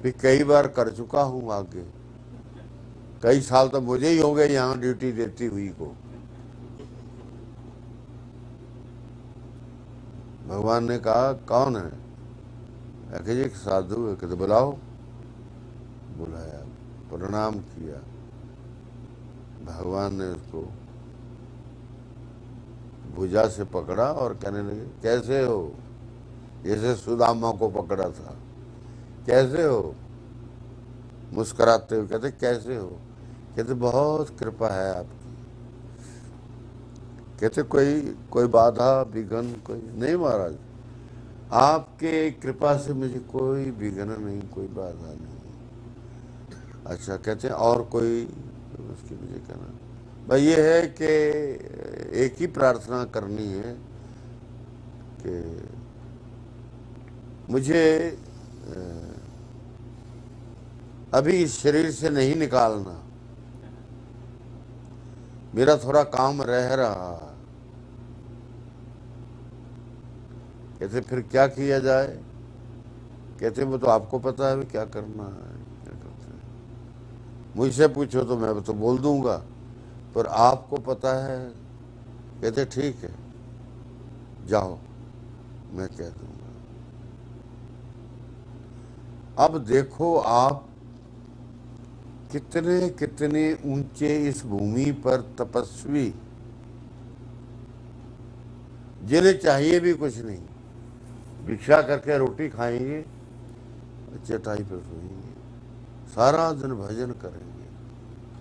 फिर कई बार कर चुका हूँ आगे, कई साल तो मुझे ही हो गए यहाँ ड्यूटी देती हुई को। भगवान ने कहा कौन है? कहते जी एक साधु है। कहते बुलाओ। बुलाया, प्रणाम किया। भगवान ने उसको भुजा से पकड़ा और कहने लगे कैसे हो, जैसे सुदामा को पकड़ा था, कैसे हो? मुस्कुराते हुए कहते कैसे हो? कहते बहुत कृपा है आपकी। कहते कोई बाधा विघ्न कोई नहीं महाराज, आपके कृपा से मुझे कोई विघ्न नहीं, कोई बाधा नहीं। अच्छा, कहते हैं और कोई? उसकी मुझे कहना भाई ये है कि एक ही प्रार्थना करनी है कि मुझे अभी इस शरीर से नहीं निकालना, मेरा थोड़ा काम रह रहा। कहते फिर क्या किया जाए? कहते वो तो आपको पता है क्या करना है, क्या करते हैं। मुझसे पूछो तो मैं तो बोल दूंगा, पर आपको पता है। कहते ठीक है जाओ, मैं कह दूंगा। अब देखो आप कितने कितने ऊंचे इस भूमि पर तपस्वी, जिन्हें चाहिए भी कुछ नहीं, भिक्षा करके रोटी खाएंगे, चटाई पर सोएंगे, सारा दिन भजन करेंगे,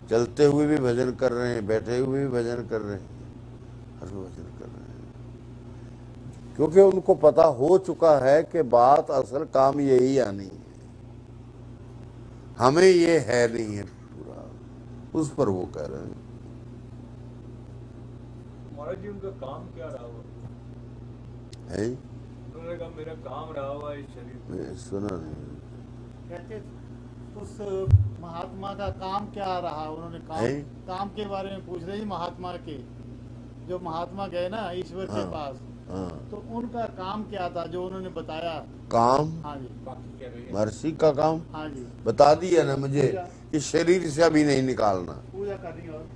चलते हुए भी भजन कर रहे हैं, बैठे हुए भी भजन कर रहे हैं, हर भजन कर रहे हैं, क्योंकि उनको पता हो चुका है कि बात असल काम यही आनी है, हमें ये है नहीं है पूरा, उस पर वो कह रहे हैं। महाराज जी उनका काम क्या रहा हुआ है? उन्होंने कहा मेरा काम रहा हुआ इस शरीर में। सुना नहीं। कहते उस महात्मा का काम क्या रहा? उन्होंने काम के बारे में पूछ रहे महात्मा के, जो महात्मा गए ना ईश्वर के पास, तो उनका काम क्या था जो उन्होंने बताया? काम? हाँ जी, महर्षि का काम? हाँ जी, बता दिया ना मुझे, इस शरीर से अभी नहीं निकालना, पूजा करनी और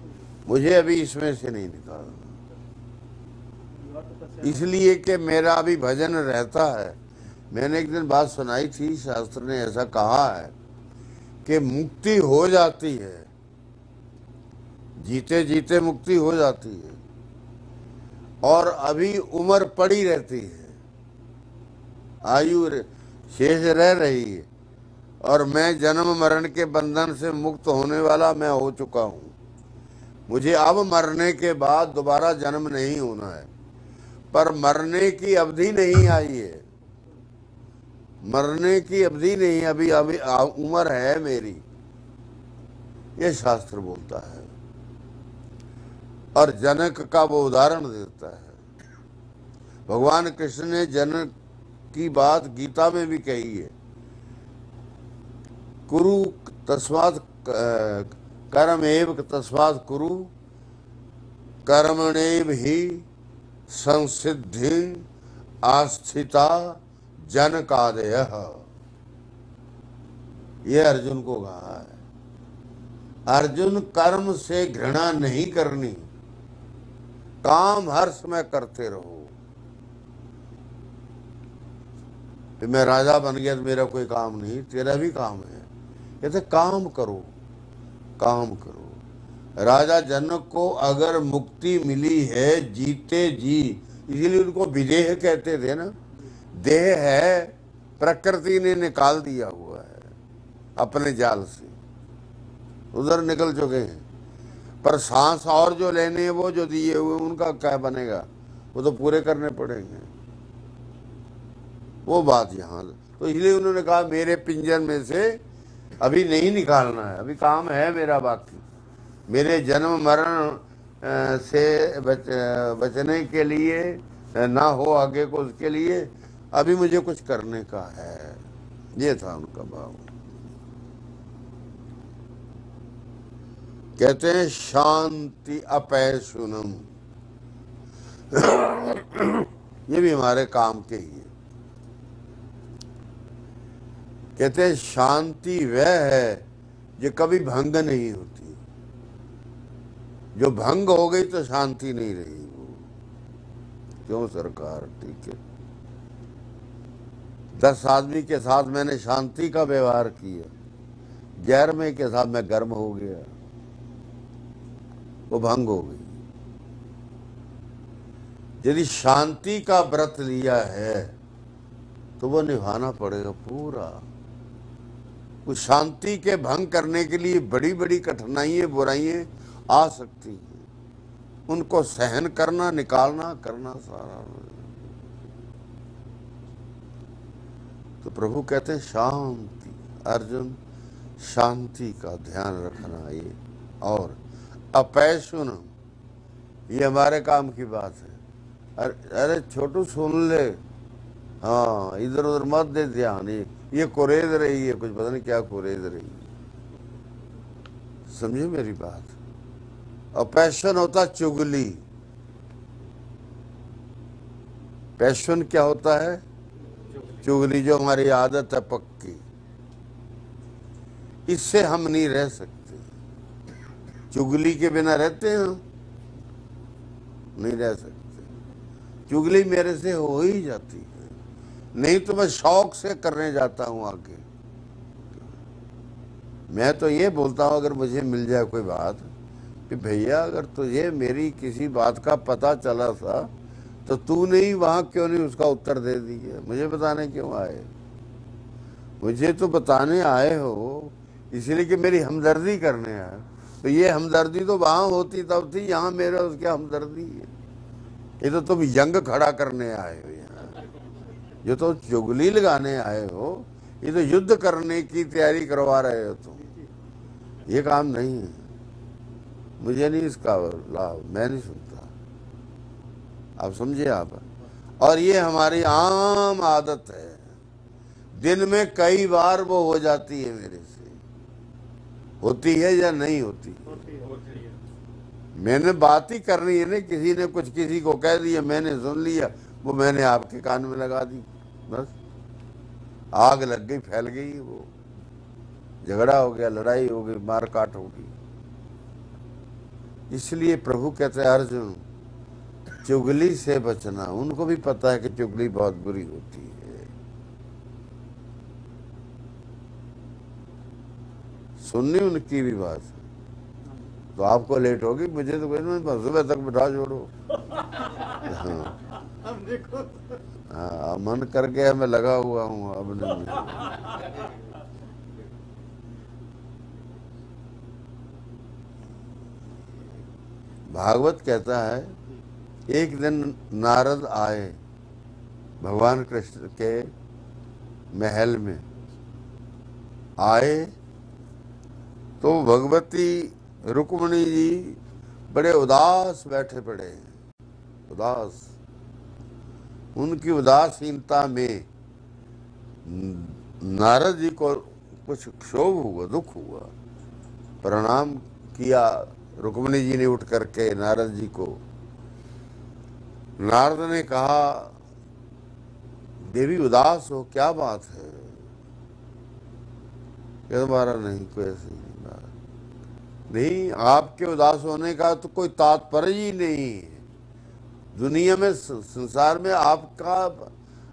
मुझे अभी इसमें से नहीं निकालना, इसलिए कि मेरा अभी भजन रहता है। मैंने एक दिन बात सुनाई थी, शास्त्र ने ऐसा कहा है कि मुक्ति हो जाती है, जीते जीते मुक्ति हो जाती है, और अभी उम्र पड़ी रहती है, आयु शेष रह रही है, और मैं जन्म मरण के बंधन से मुक्त होने वाला मैं हो चुका हूँ। मुझे अब मरने के बाद दोबारा जन्म नहीं होना है, पर मरने की अवधि नहीं आई है, मरने की अवधि नहीं, अभी अभी उम्र है मेरी, ये शास्त्र बोलता है। और जनक का वो उदाहरण देता है। भगवान कृष्ण ने जनक की बात गीता में भी कही है, कुरु तस्मात् कर्मेव तस्मात् कुरु कर्मणेव ही संसिद्धि आस्थिता जनकादयः। ये अर्जुन को कहा है। अर्जुन कर्म से घृणा नहीं करनी, काम हर समय करते रहो। तो मैं राजा बन गया तो मेरा कोई काम नहीं, तेरा भी काम है। कहते काम करो, काम करो। राजा जनक को अगर मुक्ति मिली है जीते जी, इसीलिए उनको विदेह कहते थे ना, देह है प्रकृति ने निकाल दिया हुआ है अपने जाल से, उधर निकल चुके हैं, पर सांस और जो लेने वो जो दिए हुए उनका क्या बनेगा, वो तो पूरे करने पड़ेंगे। वो बात यहाँ, तो इसलिए उन्होंने कहा मेरे पिंजर में से अभी नहीं निकालना है, अभी काम है मेरा बाकी, मेरे जन्म मरण से बचने के लिए ना हो आगे को, उसके लिए अभी मुझे कुछ करने का है। ये था उनका भाव। कहते हैं शांति अपैशुनम, ये भी हमारे काम के ही है। कहते हैं शांति वह है जो कभी भंग नहीं होती, जो भंग हो गई तो शांति नहीं रही। वो क्यों सरकार? ठीक है, 10 आदमी के साथ मैंने शांति का व्यवहार किया, 11वें के साथ मैं गर्म हो गया, वो भंग हो गई। यदि शांति का व्रत लिया है तो वो निभाना पड़ेगा पूरा। उस शांति के भंग करने के लिए बड़ी बड़ी कठिनाइयां बुराइयां आ सकती हैं, उनको सहन करना, निकालना, करना सारा। तो प्रभु कहते हैं शांति, अर्जुन शांति का ध्यान रखना ये, और अपैशुन, ये हमारे काम की बात है। अरे छोटू सुन ले, हाँ इधर उधर मत दे ध्यान, ये कुरेद रही है, कुछ पता नहीं क्या कुरेद रही है, समझे मेरी बात। और पैशन होता चुगली। पैशन क्या होता है? चुगली, जो हमारी आदत है पक्की, इससे हम नहीं रह सकते। चुगली के बिना रहते हैं हम? नहीं रह सकते। चुगली मेरे से हो ही जाती है, नहीं तो मैं शौक से करने जाता हूं आगे। मैं तो ये बोलता हूं, अगर मुझे मिल जाए कोई बात कि भैया अगर तुझे मेरी किसी बात का पता चला था तो तूने ही वहां क्यों नहीं उसका उत्तर दे दिया? मुझे बताने क्यों आए? मुझे तो बताने आए हो इसलिए कि मेरी हमदर्दी करने आए। तो ये हमदर्दी तो वहां होती तब थी, यहाँ मेरा उसकी हमदर्दी है। ये तो तुम जंग खड़ा करने आए हो यहाँ, जो तो चुगली लगाने आए हो, ये तो युद्ध करने की तैयारी करवा रहे हो तुम। ये काम नहीं है, मुझे नहीं इसका लाभ, मैं नहीं सुनता। आप समझे आप? और ये हमारी आम आदत है, दिन में कई बार वो हो जाती है मेरे से। होती है या नहीं होती? मैंने बात ही करनी है ना, किसी ने कुछ किसी को कह दिया, मैंने सुन लिया, वो मैंने आपके कान में लगा दी, बस आग लग गई, फैल गई, वो झगड़ा हो गया, लड़ाई हो गई, मार काट हो गई। इसलिए प्रभु कहते हैं अर्जुन चुगली से बचना। उनको भी पता है कि चुगली बहुत बुरी होती है। सुननी उनकी भी बात है, तो आपको लेट होगी, मुझे तो कोई नहीं, सुबह तक बिठा छोड़ो। हाँ, मन करके मैं लगा हुआ हूँ अब नहीं। भागवत कहता है एक दिन नारद आए भगवान कृष्ण के महल में। आए तो भगवती रुक्मिणी जी बड़े उदास बैठे पड़े हैं, उदास। उनकी उदासीनता में नारद जी को कुछ क्षोभ हुआ, दुख हुआ। प्रणाम किया रुक्मिणी जी ने उठ करके नारद जी को। नारद ने कहा देवी उदास हो, क्या बात है? तुम्हारा नहीं कोई ऐसी बात नहीं, आपके उदास होने का तो कोई तात्पर्य ही नहीं है। दुनिया में, संसार में आपका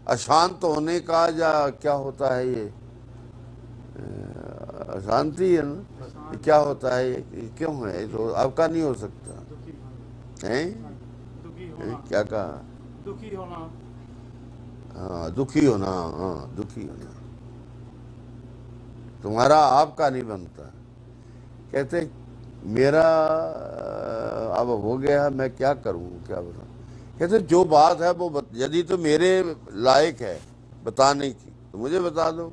अशांत होने का या क्या होता है, ये अशांति है ना, क्या होता है, ये क्यों है? तो आपका नहीं हो सकता है। क्या कहा? दुखी होना। हाँ दुखी होना, हाँ दुखी होना तुम्हारा आपका नहीं बनता। कहते मेरा अब हो गया, मैं क्या करूं, क्या बताऊं? कहते जो बात है वो यदि तो मेरे लायक है बताने की तो मुझे बता दो,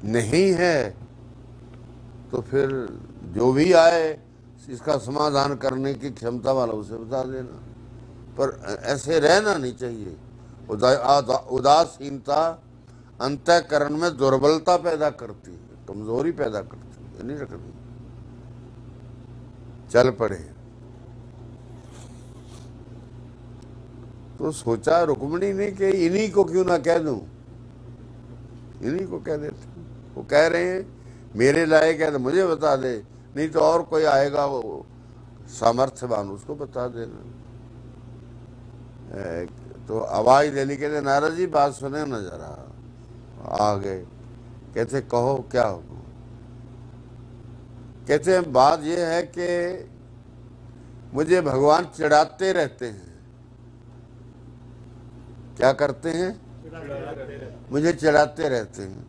नहीं है तो फिर जो भी आए इसका समाधान करने की क्षमता वाला उसे बता देना। पर ऐसे रहना नहीं चाहिए। उदासीनता अंतःकरण में दुर्बलता पैदा करती है, कमजोरी पैदा करती है, नहीं रखनी। चल पड़े तो सोचा रुक्मिणी ने कि इन्हीं को क्यों ना कह दूं, इन्हीं को कह देते। वो कह रहे हैं मेरे लायक है तो मुझे बता दे, नहीं तो और कोई आएगा वो सामर्थ्यवान, उसको बता देना। तो आवाज ले ली, कहते नारद जी बात सुने न जरा। आ गए, कहते कहो क्या हो। कहते हैं बात यह है कि मुझे भगवान चिढ़ाते रहते हैं। क्या करते हैं? मुझे चिढ़ाते रहते हैं।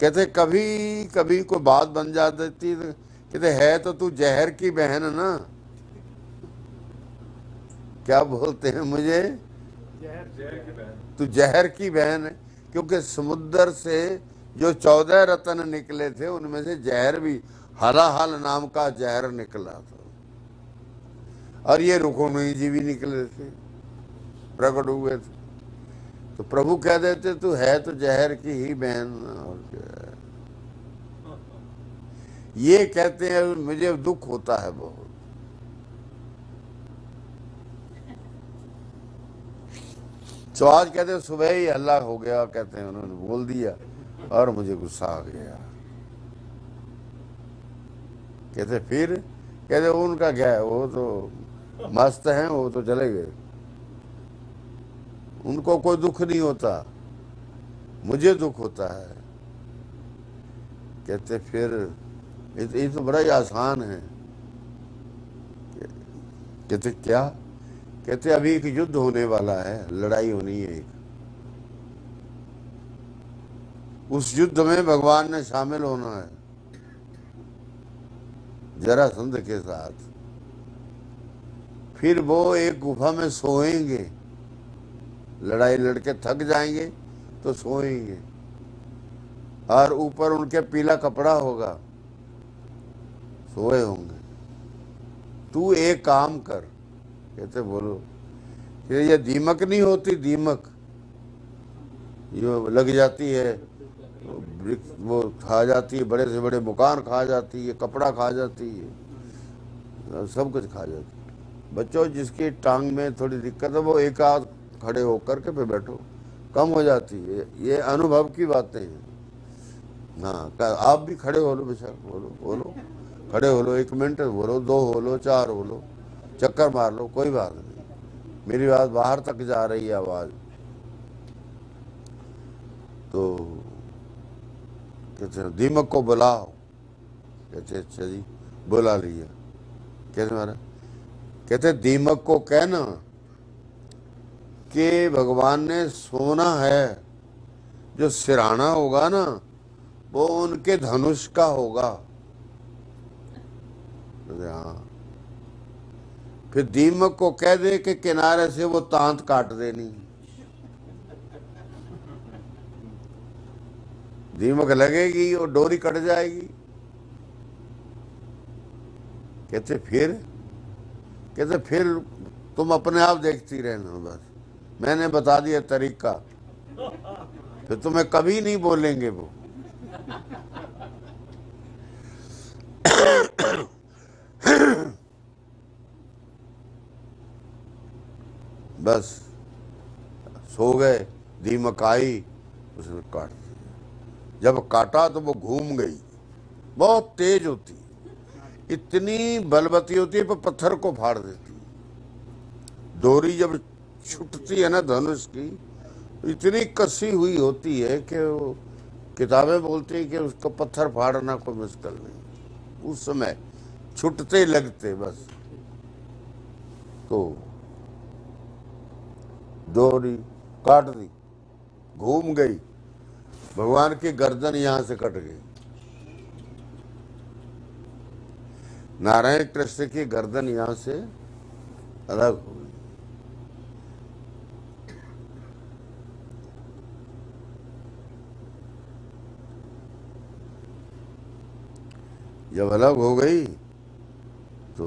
कहते कभी कभी कोई बात बन जाती, कहते है तो तू जहर की बहन ना। क्या बोलते हैं मुझे? जहर की बहन। तू जहर की बहन है, क्योंकि समुद्र से जो 14 रत्न निकले थे उनमें से जहर भी, हलाहल नाम का जहर निकला था। और ये रुक्मिणी जी भी निकले थे, प्रकट हुए थे। तो प्रभु कह देते तू है तो जहर की ही बहन। और क्या है? ये कहते हैं मुझे दुख होता है बहुत। तो आज कहते हैं सुबह ही हल्ला हो गया, कहते हैं उन्होंने बोल दिया और मुझे गुस्सा आ गया। कहते फिर, कहते उनका क्या है, वो तो मस्त हैं, वो तो चले गए, उनको कोई दुख नहीं होता, मुझे दुख होता है। कहते फिर ये तो बड़ा ही आसान है। कहते क्या? कहते अभी एक युद्ध होने वाला है, लड़ाई होनी है एक। उस युद्ध में भगवान ने शामिल होना है जरासंध के साथ। फिर वो एक गुफा में सोएंगे, लड़ाई लड़के थक जाएंगे तो सोएंगे, और ऊपर उनके पीला कपड़ा होगा, सोए होंगे। तू एक काम कर, कहते बोलो, कि ये दीमक नहीं होती, दीमक ये लग जाती है, वो खा जाती है, बड़े से बड़े मकान खा जाती है, कपड़ा खा जाती है, सब कुछ खा जाती है। बच्चों जिसकी टांग में थोड़ी दिक्कत है वो एक आध खड़े होकर के पे बैठो, कम हो जाती है। ये अनुभव की बातें हैं। हाँ, आप भी खड़े हो लो बेशक, बोलो बोलो, खड़े हो लो, 1 मिनट बोलो, 2 हो लो, 4 हो लो, चक्कर मार लो, कोई बात नहीं। मेरी बात बाहर तक जा रही है आवाज। तो कहते दीमक को बुलाओ। कहते अच्छा जी, बुला लिया। कहते महाराज, कहते दीमक को कहना कि भगवान ने सोना है, जो सिराना होगा ना वो उनके धनुष का होगा। हाँ, फिर दीमक को कह दे कि किनारे से वो तांत काट देनी। दीमक लगेगी और डोरी कट जाएगी। कहते फिर तुम अपने आप देखती रहना, बस मैंने बता दिया तरीका, फिर तुम्हें कभी नहीं बोलेंगे वो। बस सो गए, दीमक आई, उसने काट दिया। जब काटा तो वो घूम गई, बहुत तेज होती है, इतनी बलवती होती है पर पत्थर को फाड़ देती है। डोरी जब छूटती है ना धनुष की, इतनी कसी हुई होती है कि वो किताबें बोलती हैं कि उसको पत्थर फाड़ना कोई मुश्किल नहीं, उस समय छूटते लगते बस। तो डोरी काट दी, घूम गई, भगवान की गर्दन यहां से कट गई। नारायण कृष्ण की गर्दन यहां से अलग हो गई। जब अलग हो गई तो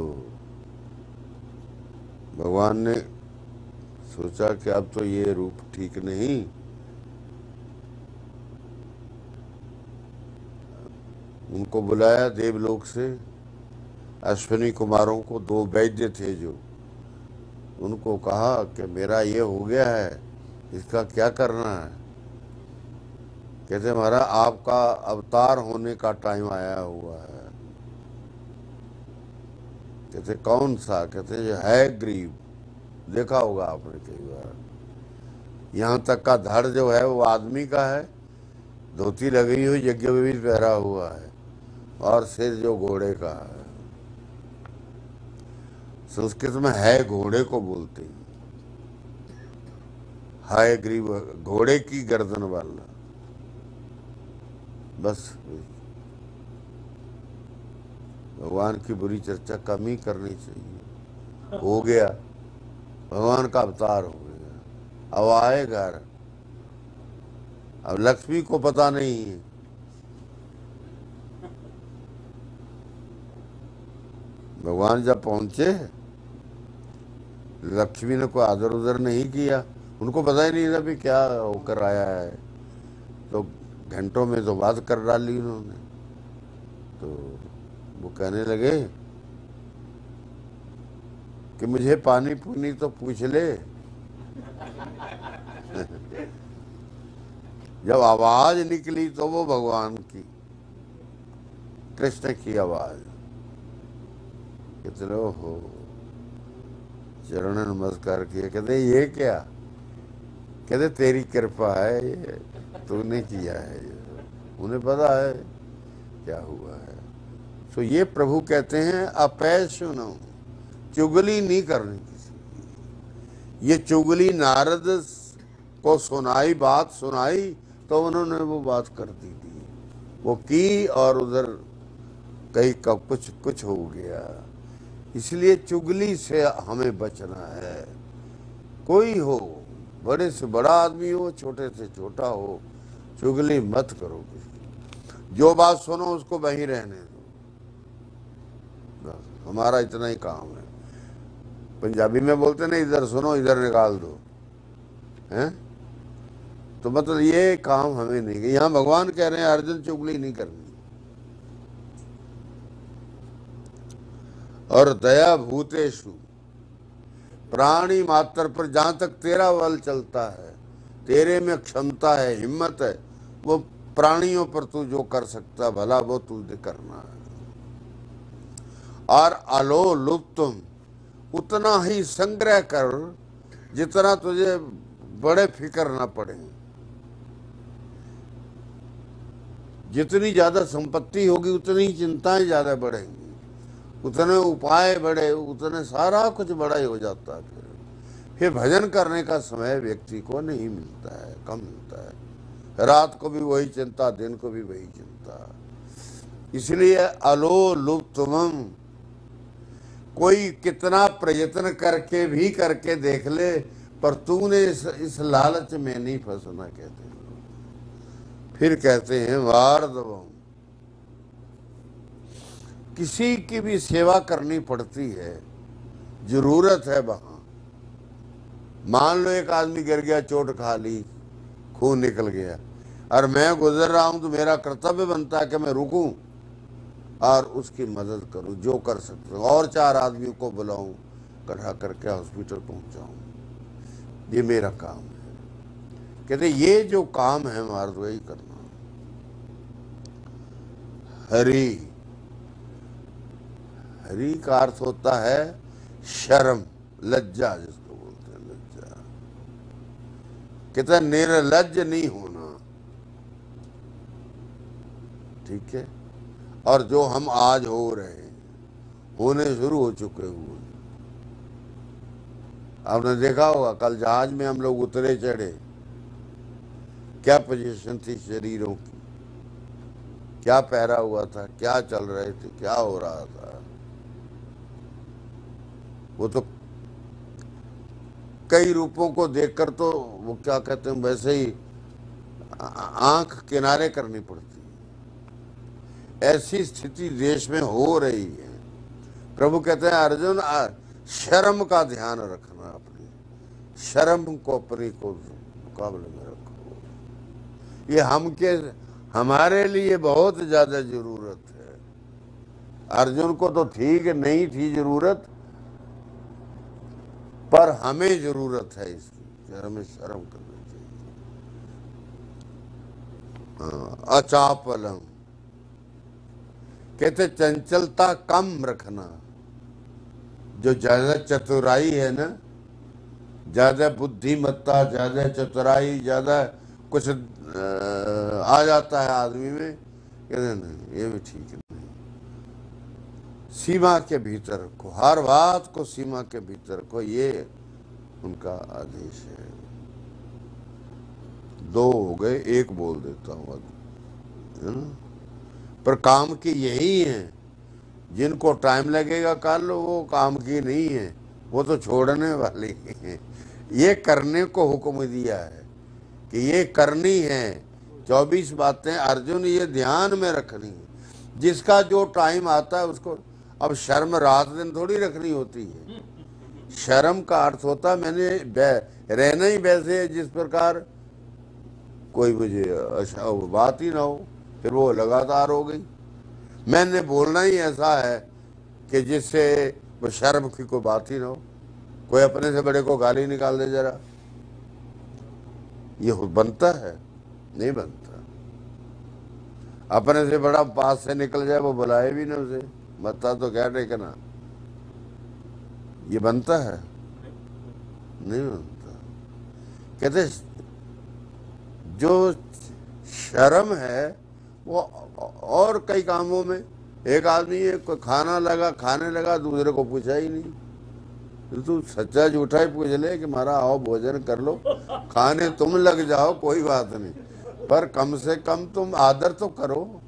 भगवान ने सोचा कि अब तो ये रूप ठीक नहीं, उनको बुलाया देवलोक से। अश्विनी कुमारों को 2 वैद्य थे जो, उनको कहा कि मेरा ये हो गया है, इसका क्या करना है। कहते महाराज आपका अवतार होने का टाइम आया हुआ है। कहते कौन सा? कहते जो है ग्रीव, देखा होगा आपने कई बार। यहाँ तक का धड़ जो है वो आदमी का है, धोती लगी हुई, यज्ञ भी पहरा हुआ है, और सिर जो घोड़े का है। संस्कृत में है घोड़े को बोलते हैं, हाय ग्रीव, घोड़े की गर्दन वाला। बस भगवान की बुरी चर्चा कम ही करनी चाहिए। हो गया, भगवान का अवतार हो गया, अब आए घर। अब लक्ष्मी को पता नहीं है, भगवान जब पहुंचे लक्ष्मी ने कोई आदर उदर नहीं किया, उनको पता ही नहीं था भी क्या होकर आया है। तो घंटों में तो बात कर डाली उन्होंने। तो वो कहने लगे कि मुझे पानी पुनी तो पूछ ले। जब आवाज निकली तो वो भगवान की, कृष्ण की आवाज। कितने हो चरण नमस्कार किए, कहते ये क्या? कहते तेरी कृपा है, ये तूने किया है, ये उन्हें पता है क्या हुआ है। तो ये प्रभु कहते हैं अपैशुनो, चुगली नहीं करनी किसी की। ये चुगली नारद को सुनाई, बात सुनाई तो उन्होंने वो बात कर दी थी, वो की और उधर कहीं का कुछ हो गया। इसलिए चुगली से हमें बचना है। कोई हो, बड़े से बड़ा आदमी हो, छोटे से छोटा हो, चुगली मत करो किसी। जो बात सुनो उसको वहीं रहने दो, बस हमारा इतना ही काम है। पंजाबी में बोलते ना, इधर सुनो इधर निकाल दो, हैं? तो मतलब ये काम हमें नहीं। यहाँ भगवान कह रहे हैं अर्जुन चुगली नहीं करनी। और दया भूतेषु, प्राणी मात्र पर जहां तक तेरा बल चलता है, तेरे में क्षमता है, हिम्मत है, वो प्राणियों पर तू जो कर सकता है भला वो तुझे करना है। और अलो लुप्तुम, उतना ही संग्रह कर जितना तुझे बड़े फिक्र ना पड़े। जितनी ज्यादा संपत्ति होगी उतनी ही चिंताएं ज्यादा बढ़ेंगी, उतने उपाय बड़े, उतने सारा कुछ बड़ा ही हो जाता है। फिर भजन करने का समय व्यक्ति को नहीं मिलता है, कम मिलता है। रात को भी वही चिंता, दिन को भी वही चिंता। इसलिए अलो लुप्तमम, कोई कितना प्रयत्न करके भी करके देख ले, पर तूने इस लालच में नहीं फंसना। कहते हैं, फिर कहते हैं वार्धवम, किसी की भी सेवा करनी पड़ती है, जरूरत है वहां। मान लो एक आदमी गिर गया, चोट खा ली, खून निकल गया, और मैं गुजर रहा हूं तो मेरा कर्तव्य बनता है कि मैं रुकूं और उसकी मदद करूं, जो कर सकता हूं, और 4 आदमियों को बुलाऊं, कढ़ा करके हॉस्पिटल पहुंचाऊं। ये मेरा काम है। कहते ये जो काम है हमारा वही करना। हरि, हरि का अर्थ होता है शर्म, लज्जा, जिसको बोलते हैं लज्जा। कहते निर्लज्ज नहीं होना, ठीक है। और जो हम आज हो रहे हैं, होने शुरू हो चुके हुए। आपने देखा होगा कल जहाज में हम लोग उतरे चढ़े, क्या पोजीशन थी शरीरों की, क्या पहरा हुआ था, क्या चल रहे थे, क्या हो रहा था। वो तो कई रूपों को देखकर तो वो क्या कहते हैं, वैसे ही आंख किनारे करनी पड़ती है। ऐसी स्थिति देश में हो रही है। प्रभु कहते हैं अर्जुन, शर्म का ध्यान रखना, अपनी शर्म को अपनी को मुकाबले में रखो। ये हमारे लिए बहुत ज्यादा जरूरत है। अर्जुन को तो ठीक नहीं थी जरूरत, पर हमें जरूरत है इसकी, हमें शर्म करनी चाहिए। अचापलम, कहते चंचलता कम रखना। जो ज्यादा चतुराई है ना, ज्यादा बुद्धिमत्ता, ज्यादा चतुराई, ज्यादा कुछ आ जाता है आदमी में, कहते नहीं ये भी ठीक नहीं। सीमा के भीतर रखो, हर बात को सीमा के भीतर रखो, ये उनका आदेश है। 2 हो गए, 1 बोल देता हूं अब, है ना। पर काम की यही है, जिनको टाइम लगेगा कर लो, वो काम की नहीं है, वो तो छोड़ने वाली है। ये करने को हुक्म दिया है कि ये करनी है। 24 बातें अर्जुन ये ध्यान में रखनी है। जिसका जो टाइम आता है उसको, अब शर्म रात दिन थोड़ी रखनी होती है। शर्म का अर्थ होता है मैंने रहना ही वैसे है जिस प्रकार कोई मुझे अच्छा बात ही ना हो, फिर वो लगातार हो गई। मैंने बोलना ही ऐसा है कि जिससे वो शर्म की कोई बात ही ना हो। कोई अपने से बड़े को गाली निकाल दे जरा, ये बनता है? नहीं बनता। अपने से बड़ा पास से निकल जाए, वो बुलाए भी ना उसे, बता तो क्या टेकना, ये बनता है? नहीं बनता। कहते जो शर्म है वो और कई कामों में, एक आदमी है कोई खाने लगा दूसरे को पूछा ही नहीं, तो तू सच्चा झूठा ही पूछ ले कि मारा आओ भोजन कर लो, खाने तुम लग जाओ कोई बात नहीं, पर कम से कम तुम आदर तो करो,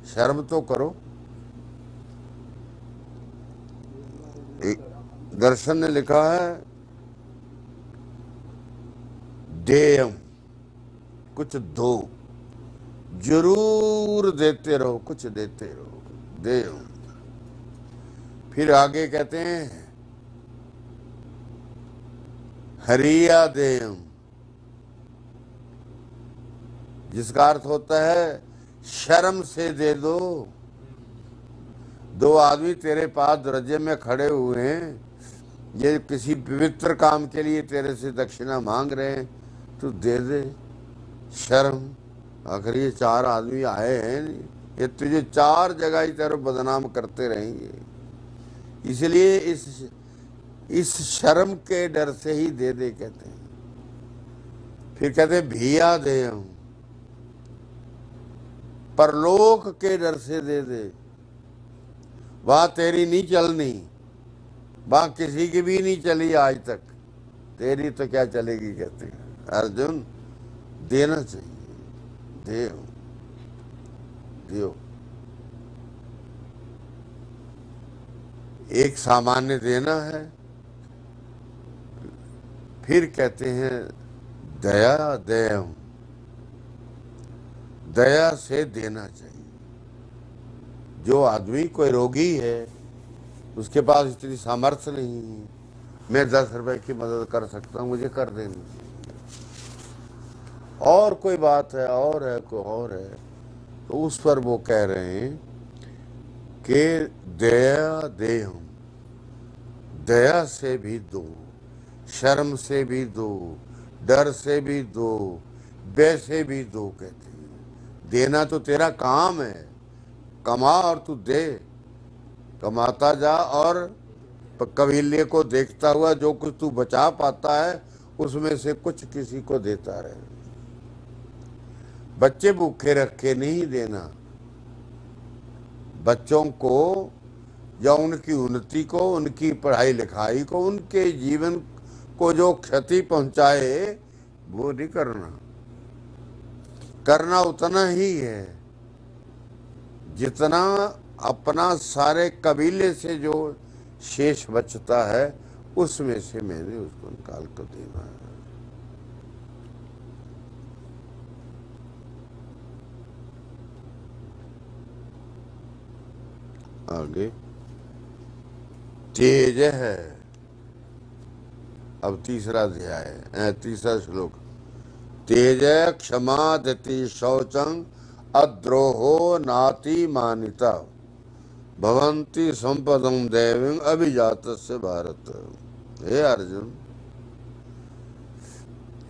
शर्म तो करो। दर्शन ने लिखा है देयम, कुछ दो, जरूर देते रहो, कुछ देते रहो, देयम। फिर आगे कहते हैं हरिया देयम, जिसका अर्थ होता है शर्म से दे दो। 2 आदमी तेरे पास दरजे में खड़े हुए हैं, ये किसी पवित्र काम के लिए तेरे से दक्षिणा मांग रहे हैं, तो दे दे, शर्म। आखिर ये 4 आदमी आए हैं, ये तुझे 4 जगह ही तेरे बदनाम करते रहेंगे, इसलिए इस शर्म के डर से ही दे दे कहते हैं। फिर कहते हैं भिया दे, हम परलोक के डर से दे दे। वहां तेरी नहीं चलनी, वहां किसी की भी नहीं चली आज तक, तेरी तो क्या चलेगी। कहते हैं अर्जुन देना चाहिए, दियो। एक सामान्य देना है, फिर कहते हैं दया देयम, दया से देना चाहिए। जो आदमी कोई रोगी है, उसके पास इतनी सामर्थ्य नहीं है, मैं 10 रुपए की मदद कर सकता हूं, मुझे कर देनी चाहिए। और कोई बात है, और है, कोई और है, तो उस पर वो कह रहे हैं कि दया देहम, दया से भी दो, शर्म से भी दो, डर से भी दो, वैसे भी दो। कहते हैं देना तो तेरा काम है, कमा और तू दे, कमाता जा, और कबीले को देखता हुआ जो कुछ तू बचा पाता है उसमें से कुछ किसी को देता रहे। बच्चे भूखे रख के नहीं देना, बच्चों को या उनकी उन्नति को, उनकी पढ़ाई लिखाई को, उनके जीवन को जो क्षति पहुंचाए वो नहीं करना। करना उतना ही है जितना अपना सारे कबीले से जो शेष बचता है उसमें से मैंने उसको निकाल कर देना है। आगे तेज है, अब तीसरा अध्याय, तीसरा श्लोक। तेज क्षमा दति शौचं अद्रोहो नाति मानिता भवंती संपदम देवीं अभिजातस्य भारत। हे अर्जुन,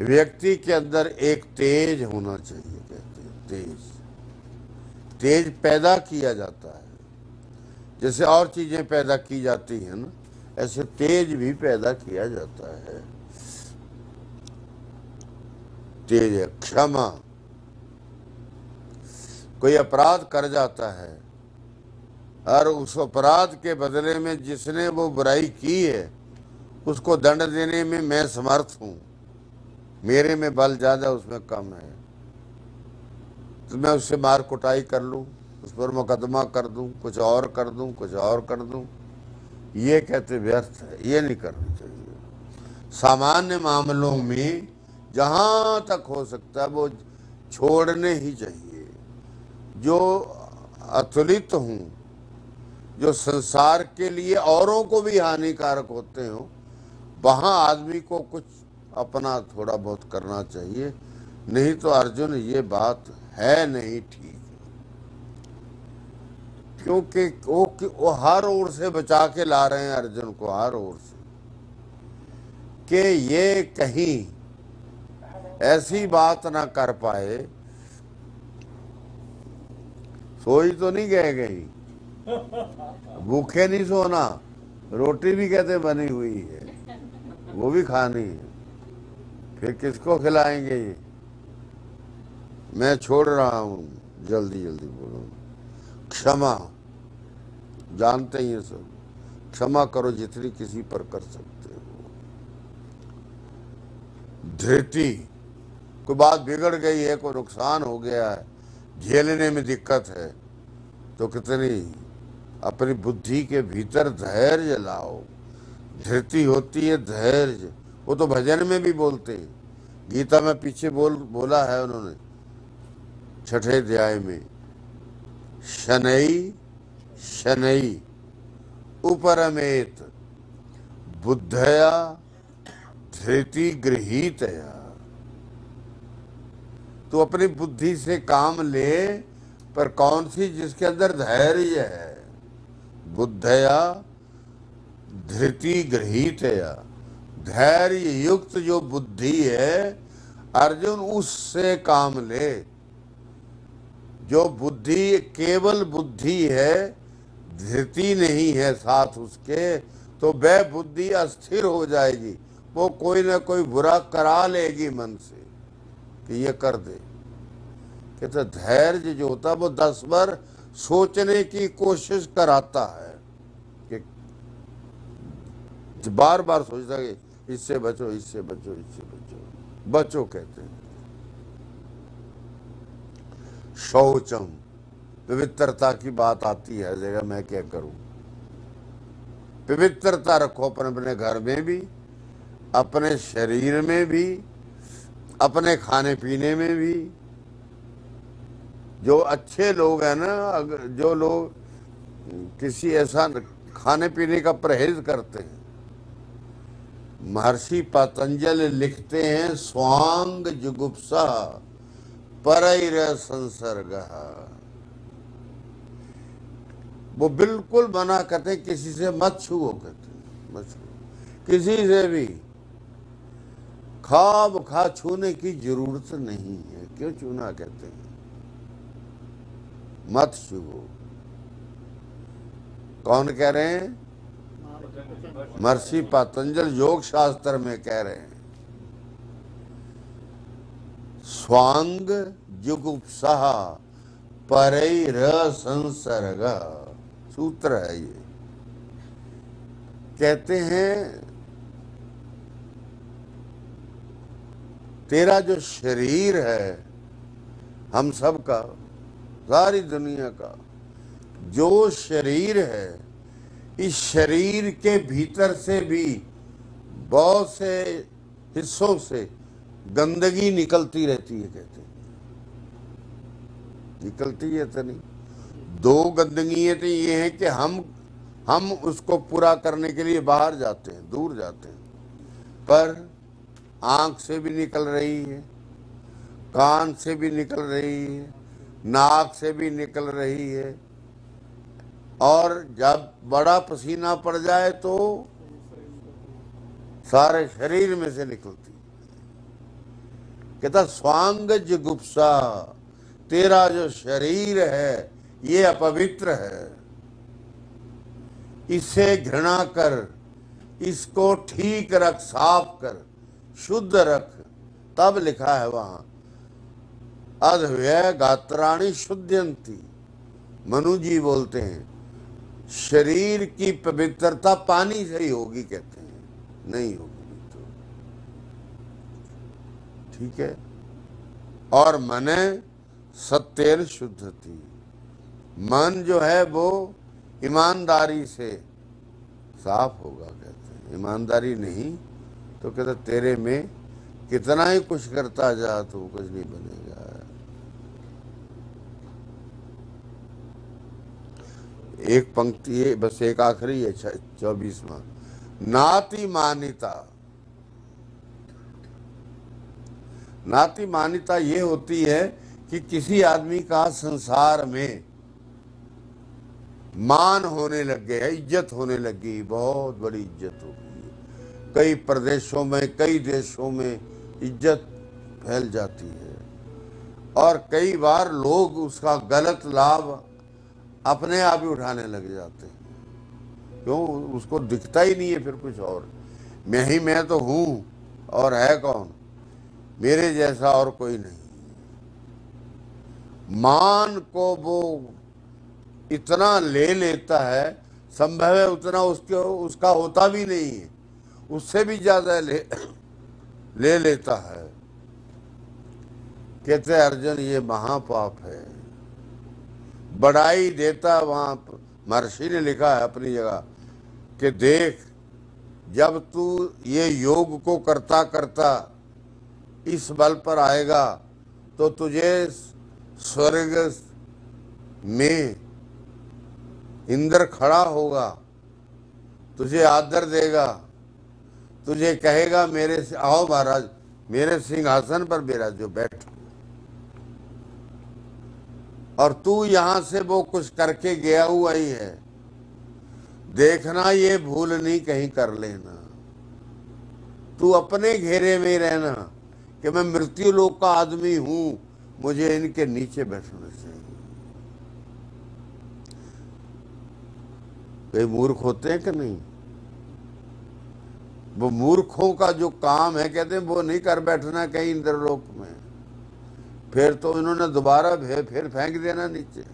व्यक्ति के अंदर एक तेज होना चाहिए। कहते हैं तेज पैदा किया जाता है, जैसे और चीजें पैदा की जाती हैं ना, ऐसे तेज भी पैदा किया जाता है। तेज है क्षमा। कोई अपराध कर जाता है और उस अपराध के बदले में जिसने वो बुराई की है उसको दंड देने में मैं समर्थ हूं, मेरे में बल ज्यादा उसमें कम है, तो मैं उससे मार कुटाई कर लूं, उस पर मुकदमा कर दूं, कुछ और कर दूं, कुछ और कर दूं, ये कहते व्यर्थ है, ये नहीं करना चाहिए। सामान्य मामलों में जहां तक हो सकता है वो छोड़ने ही चाहिए। जो अतुलित हूं, जो संसार के लिए औरों को भी हानिकारक होते हो, वहां आदमी को कुछ अपना थोड़ा बहुत करना चाहिए। नहीं तो अर्जुन ये बात है नहीं ठीक, क्योंकि वो हर ओर से बचा के ला रहे हैं अर्जुन को, हर ओर से, कि ये कहीं ऐसी बात ना कर पाए। सोई तो नहीं गई, भूखे नहीं सोना, रोटी भी कहते बनी हुई है, वो भी खानी है, फिर किसको खिलाएंगे ये। मैं छोड़ रहा हूं, जल्दी जल्दी बोलो। क्षमा, जानते ही हैं सब, क्षमा करो जितनी किसी पर कर सकते हो। धृति, कोई बात बिगड़ गई है, कोई नुकसान हो गया है, झेलने में दिक्कत है, तो कितनी अपनी बुद्धि के भीतर धैर्य लाओ। धृति होती है धैर्य। वो तो भजन में भी बोलते हैं, गीता में पीछे बोला है उन्होंने 6ठे अध्याय में, शनै शनै उपरमेत बुद्धया धृति गृहीतया। तो अपनी बुद्धि से काम ले, पर कौन सी? जिसके अंदर धैर्य है। बुद्धया धृति गृहीतया, धैर्य युक्त जो बुद्धि है अर्जुन, उससे काम ले। जो बुद्धि केवल बुद्धि है, धृति नहीं है साथ उसके, तो वह बुद्धि अस्थिर हो जाएगी। वो कोई ना कोई बुरा करा लेगी मन से कि ये कर दे। कहते धैर्य जो होता है वो 10 बार सोचने की कोशिश कराता है, कि बार बार सोचता है इससे बचो, इससे बचो, इससे बचो। बचो कहते हैं। शौचम, पवित्रता की बात आती है जगह, मैं क्या करूं। पवित्रता रखो अपने घर में भी, अपने शरीर में भी, अपने खाने पीने में भी। जो अच्छे लोग हैं ना, जो लोग किसी ऐसा खाने पीने का परहेज करते हैं, महर्षि पतंजलि लिखते हैं, स्वांग जुगुप्सा परैर संसर्ग। वो बिल्कुल मना करते हैं, किसी से मत छुओ, कहते हैं मत छुओ किसी से भी। खा छूने की जरूरत नहीं है, क्यों छूना कहते हैं, मत छुओ। कौन कह रहे हैं? महर्षि पतंजलि योग शास्त्र में कह रहे हैं। स्वांग जुगुप्सा परैर संसर्ग, सूत्र है ये। कहते हैं तेरा जो शरीर है, हम सब का, सारी दुनिया का जो शरीर है, इस शरीर के भीतर से भी बहुत से हिस्सों से गंदगी निकलती रहती है। कहते हैं निकलती है तो नहीं, 2 गंदगी तो ये है कि हम उसको पूरा करने के लिए बाहर जाते हैं, दूर जाते हैं, पर आंख से भी निकल रही है, कान से भी निकल रही है, नाक से भी निकल रही है, और जब बड़ा पसीना पड़ जाए तो सारे शरीर में से निकलती। कहता स्वांग जुगुप्सा, तेरा जो शरीर है ये अपवित्र है, इसे घृणा कर, इसको ठीक रख, साफ कर, शुद्ध रख। तब लिखा है वहां अधव्यय गात्राणि शुद्ध्यंती। मनु जी बोलते हैं शरीर की पवित्रता पानी से ही होगी, कहते हैं नहीं होगी तो ठीक है। और मने सत्येन शुद्धति, मन जो है वो ईमानदारी से साफ होगा, कहते हैं। ईमानदारी नहीं तो कहते तेरे में कितना ही कुछ करता जा तो कुछ नहीं बनेगा। एक पंक्ति है बस, एक आखिरी है 24वां। नाति मान्यता। नाति मान्यता ये होती है कि किसी आदमी का संसार में मान होने लग गया, इज्जत होने लगी, बहुत बड़ी इज्जत हो गई है। कई प्रदेशों में, कई देशों में इज्जत फैल जाती है और कई बार लोग उसका गलत लाभ अपने आप ही उठाने लग जाते हैं। क्यों? उसको दिखता ही नहीं है फिर कुछ और। मैं तो हूं और है कौन? मेरे जैसा और कोई नहीं। मान को वो इतना ले लेता है, संभव है उतना उसका होता भी नहीं है, उससे भी ज्यादा ले लेता है। कहते अर्जुन ये महापाप है। बढ़ाई देता, वहां महर्षि ने लिखा है अपनी जगह कि देख जब तू ये योग को करता करता इस बल पर आएगा तो तुझे स्वर्ग में इंद्र खड़ा होगा, तुझे आदर देगा, तुझे कहेगा मेरे से आओ महाराज मेरे सिंहासन पर विराजो, बैठो। और तू यहां से वो कुछ करके गया हुआ ही है, देखना ये भूल नहीं कहीं कर लेना। तू अपने घेरे में रहना कि मैं मृत्यु लोक का आदमी हूं, मुझे इनके नीचे बैठना चाहिए। कई मूर्ख होते हैं कि नहीं? वो मूर्खों का जो काम है कहते हैं वो नहीं कर बैठना कहीं इंद्रलोक में, फिर तो इन्होंने दोबारा फिर फेंक देना नीचे।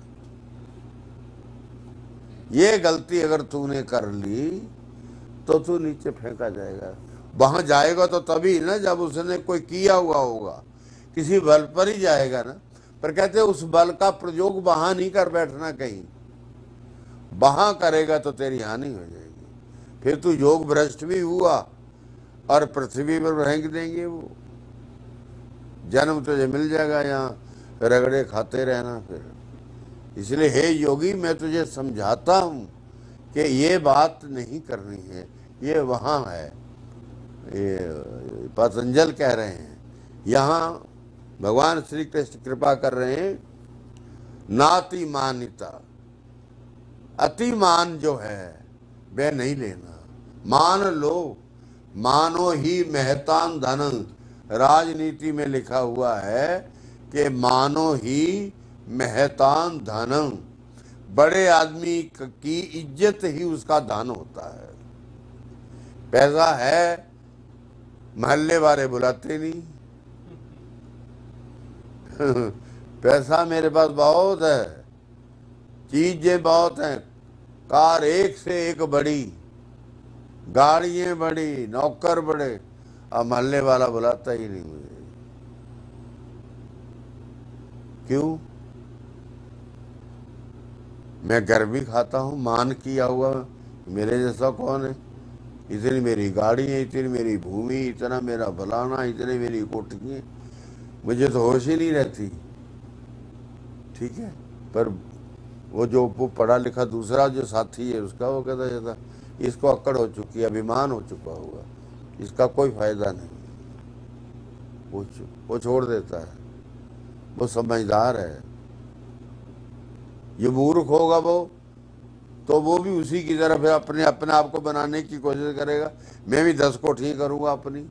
ये गलती अगर तूने कर ली तो तू नीचे फेंका जाएगा। वहां जाएगा तो तभी ना जब उसने कोई किया हुआ होगा, किसी बल पर ही जाएगा ना। पर कहते उस बल का प्रयोग वहां नहीं कर बैठना कहीं, वहां करेगा तो तेरी हानि हो जाएगी। फिर तू योग भ्रष्ट भी हुआ और पृथ्वी पर फेंक देंगे वो। जन्म तुझे मिल जाएगा यहाँ रगड़े खाते रहना फिर। इसलिए हे योगी मैं तुझे समझाता हूं कि ये बात नहीं करनी है, ये वहां है। ये पतंजल कह रहे हैं, यहाँ भगवान श्री कृष्ण कृपा कर रहे हैं। नाति मान्यता, अतिमान जो है वह नहीं लेना। मान लो, मानो ही महतान धनं। राजनीति में लिखा हुआ है कि मानो ही महतान धनं, बड़े आदमी की इज्जत ही उसका धन होता है। पैसा है, मोहल्ले वाले बुलाते नहीं। पैसा मेरे पास बहुत है, चीजें बहुत हैं, कार एक से एक बड़ी, गाड़ियां बड़ी, नौकर बड़े, अब मोहल्ले वाला बुलाता ही नहीं मुझे। क्यों? मैं घर भी खाता हूं, मान किया हुआ, मेरे जैसा कौन है? इतनी मेरी गाड़ी है, इतनी मेरी भूमि, इतना मेरा फलाना, इतनी मेरी कोठियां, मुझे तो होश ही नहीं रहती। ठीक है, पर वो जो पढ़ा लिखा दूसरा जो साथी है उसका वो कहता जाता इसको अक्कड़ हो चुकी है, अभिमान हो चुका होगा, इसका कोई फायदा नहीं, वो छोड़ देता है। वो समझदार है। ये मूर्ख होगा वो तो वो भी उसी की तरफ अपने आप को बनाने की कोशिश करेगा। मैं भी 10 कोठी करूंगा अपनी,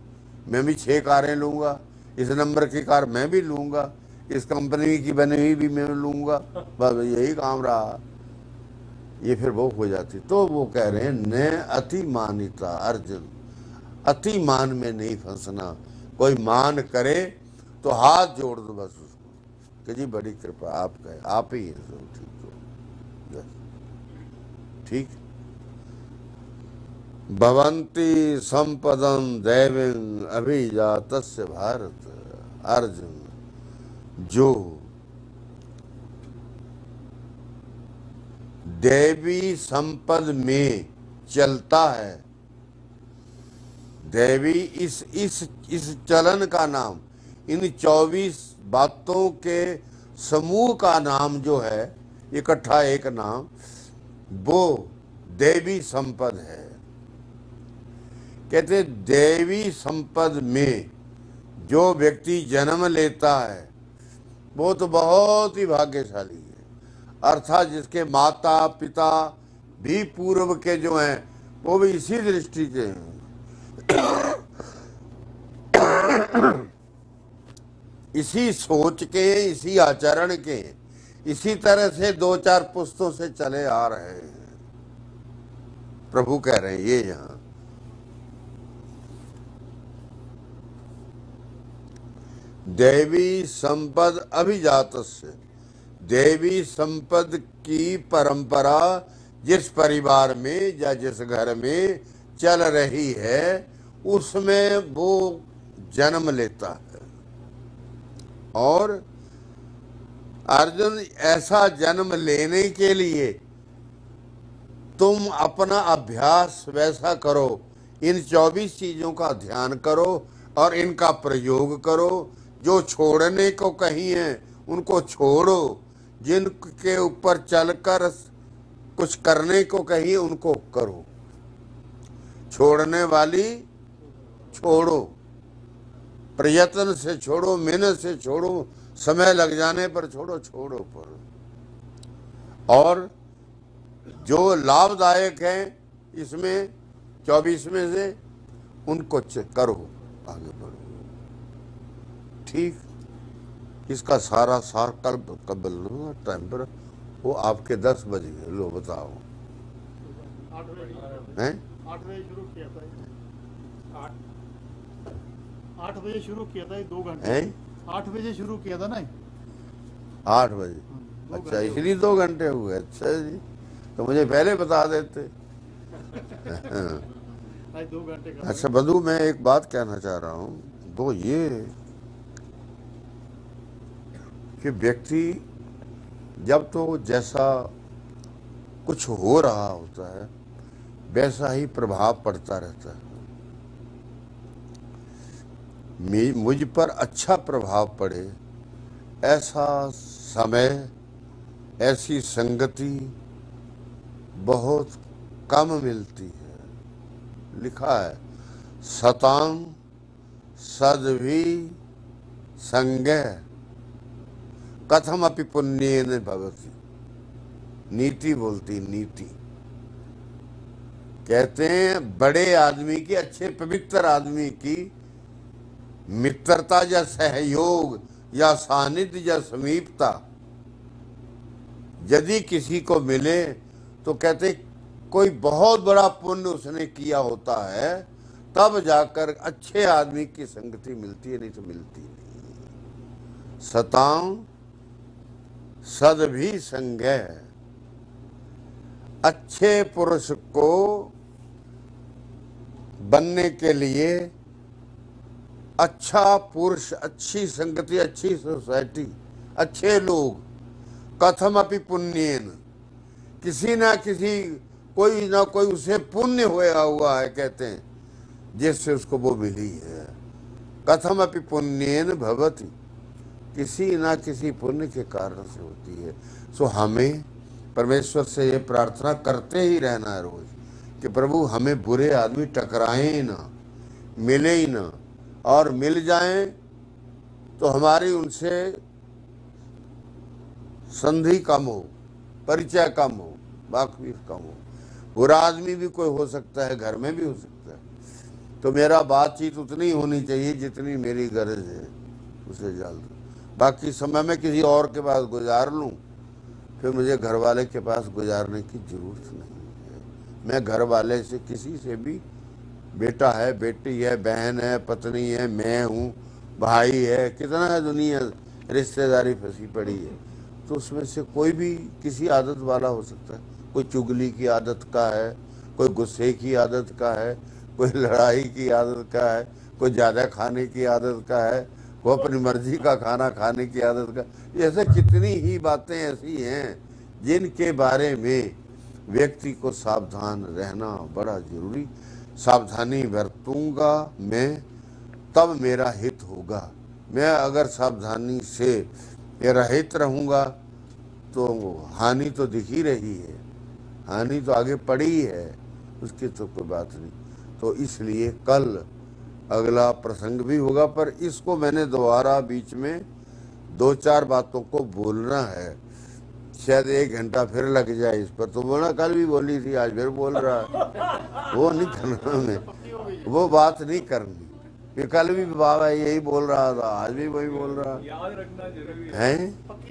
मैं भी 6 कारें लूंगा, इस नंबर की कार मैं भी लूंगा, इस कंपनी की बनी हुई भी मैं लूंगा। बस यही काम रहा। ये फिर वो हो जाती। तो वो कह रहे हैं न अति मानिता अर्जुन, अति मान में नहीं फंसना। कोई मान करे तो हाथ जोड़ दो बस उसको कि जी बड़ी कृपा आपका है, आप ही है सब ठीक हो, बस ठीक। भवन्ति संपदं दैवीं अभिजातस्य भारत। अर्जुन, जो दैवी संपद में चलता है, दैवी इस चलन का नाम, इन 24 बातों के समूह का नाम जो है, इकट्ठा एक नाम, वो दैवी संपद है। कहते दैवी संपद में जो व्यक्ति जन्म लेता है वो तो बहुत ही भाग्यशाली है। अर्थात जिसके माता पिता भी पूर्व के जो हैं वो भी इसी दृष्टि के हैं, इसी सोच के, इसी आचरण के, इसी तरह से 2-4 पुस्तों से चले आ रहे हैं। प्रभु कह रहे हैं ये यहां दैवी संपद अभिजातस्य, दैवी संपद की परंपरा जिस परिवार में या जिस घर में चल रही है उसमें वो जन्म लेता है। और अर्जुन, ऐसा जन्म लेने के लिए तुम अपना अभ्यास वैसा करो, इन 24 चीजों का ध्यान करो और इनका प्रयोग करो। जो छोड़ने को कही है उनको छोड़ो, जिनके ऊपर चलकर कुछ करने को कही उनको करो। छोड़ने वाली छोड़ो, प्रयत्न से छोड़ो, मेहनत से छोड़ो, समय लग जाने पर छोड़ो, छोड़ो पर। और जो लाभदायक है इसमें 24 में से उनको करो, आगे बढ़ो। ठीक, इसका सारा सार कल लूँगा टाइम पर, वो आपके 10 बज गए। लो बताओ, 8 हैं? 8 बजे शुरू किया था, 8 बजे शुरू किया था, 2 घंटे। हैं? 8 बजे शुरू किया था ना, 8 बजे? 2 अच्छा, घंटे इसलिए 2 घंटे हुए। अच्छा जी, तो मुझे पहले बता देते। आज 2 घंटे का। अच्छा बंधु, मैं एक बात कहना चाह रहा हूँ, वो ये कि व्यक्ति जब तो जैसा कुछ हो रहा होता है वैसा ही प्रभाव पड़ता रहता है। मुझ पर अच्छा प्रभाव पड़े ऐसा समय, ऐसी संगति बहुत कम मिलती है। लिखा है सतां सद्भि संगः कथमपि पुण्येन भवति। नीति बोलती, नीति कहते हैं बड़े आदमी की, अच्छे पवित्र आदमी की मित्रता या सहयोग या सानिध्य या समीपता यदि किसी को मिले तो कहते कोई बहुत बड़ा पुण्य उसने किया होता है, तब जाकर अच्छे आदमी की संगति मिलती है, नहीं तो मिलती नहीं। सतां सद्भि संगः, अच्छे पुरुष को बनने के लिए अच्छा पुरुष, अच्छी संगति, अच्छी सोसाइटी, अच्छे लोग, कथमपि पुण्येन, किसी ना किसी, कोई ना कोई उसे पुण्य होया हुआ है, कहते हैं जिससे उसको वो मिली है। कथमपि पुण्येन भवति, किसी ना किसी पुण्य के कारण से होती है। सो हमें परमेश्वर से ये प्रार्थना करते ही रहना है रोज कि प्रभु हमें बुरे आदमी टकराएं ना, मिले ही ना, और मिल जाएं तो हमारी उनसे संधि कम हो, परिचय कम हो, बाकी कम हो। बुरा आदमी भी कोई हो सकता है, घर में भी हो सकता है, तो मेरा बातचीत उतनी होनी चाहिए जितनी मेरी गरज है, उसे जाल दो। बाकी समय में किसी और के पास गुजार लूं, फिर मुझे घर वाले के पास गुजारने की जरूरत नहीं है। मैं घर वाले से, किसी से भी, बेटा है, बेटी है, बहन है, पत्नी है, मैं हूँ, भाई है, कितना है दुनिया रिश्तेदारी फंसी पड़ी है, तो उसमें से कोई भी किसी आदत वाला हो सकता है। कोई चुगली की आदत का है, कोई गुस्से की आदत का है, कोई लड़ाई की आदत का है, कोई ज़्यादा खाने की आदत का है, वो अपनी मर्जी का खाना खाने की आदत का। ऐसे कितनी ही बातें ऐसी हैं जिनके बारे में व्यक्ति को सावधान रहना बड़ा जरूरी। सावधानी बरतूंगा मैं तब मेरा हित होगा। मैं अगर सावधानी से रहित रहूंगा तो हानि तो दिख ही रही है, हानि तो आगे पड़ी है, उसकी तो कोई बात नहीं। तो इसलिए कल अगला प्रसंग भी होगा, पर इसको मैंने दोबारा बीच में 2-4 बातों को बोलना है, शायद 1 घंटा फिर लग जाए इस पर। तो बोला कल भी बोली थी, आज फिर बोल रहा है, वो नहीं करना, मैं वो बात नहीं करनी। ये कल भी बाबा यही बोल रहा था, आज भी वही बोल रहा याद रखना जरूरी है।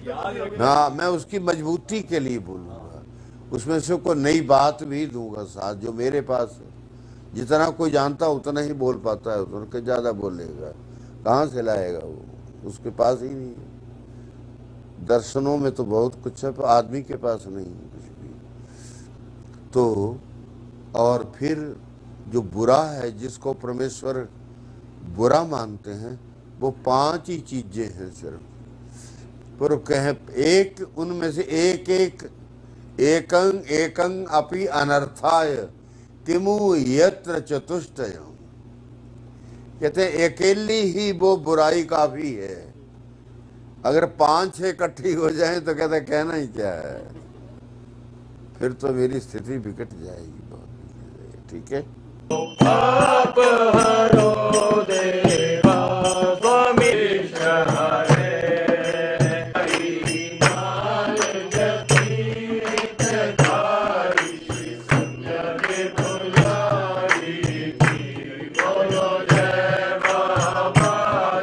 याद रखना। हाँ, मैं उसकी मजबूती के लिए बोलूँगा, उसमें से कोई नई बात भी दूंगा साथ, जो मेरे पास है। जितना कोई जानता उतना ही बोल पाता है, उतना के ज़्यादा बोलेगा कहाँ से लाएगा, वो उसके पास ही नहीं है। दर्शनों में तो बहुत कुछ है, पर आदमी के पास नहीं है कुछ भी। तो और फिर जो बुरा है, जिसको परमेश्वर बुरा मानते हैं, वो 5 ही चीजें हैं सिर्फ, पर कहें एक, उनमें से एकं एकं अपि अनर्थाय किमु यत्र चतुष्टयम्। कहते हैं अकेली ही वो बुराई काफी है, अगर 5-6 इकट्ठी हो जाए तो कहते कहना ही क्या है, फिर तो मेरी स्थिति बिगड़ जाएगी बहुत। ठीक है, पाप हरो देवा स्वामी हरे, हरिनाम जपी तारी संजय पुजारी की, बोलो जय बाबा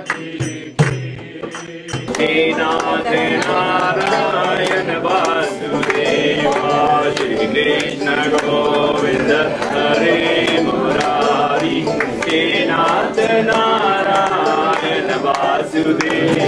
जी की। नाथ नारायण वासुदेवा श्री कृष्ण गोविंद हरे मुरारी, हे नाथ नारायण वासुदेव।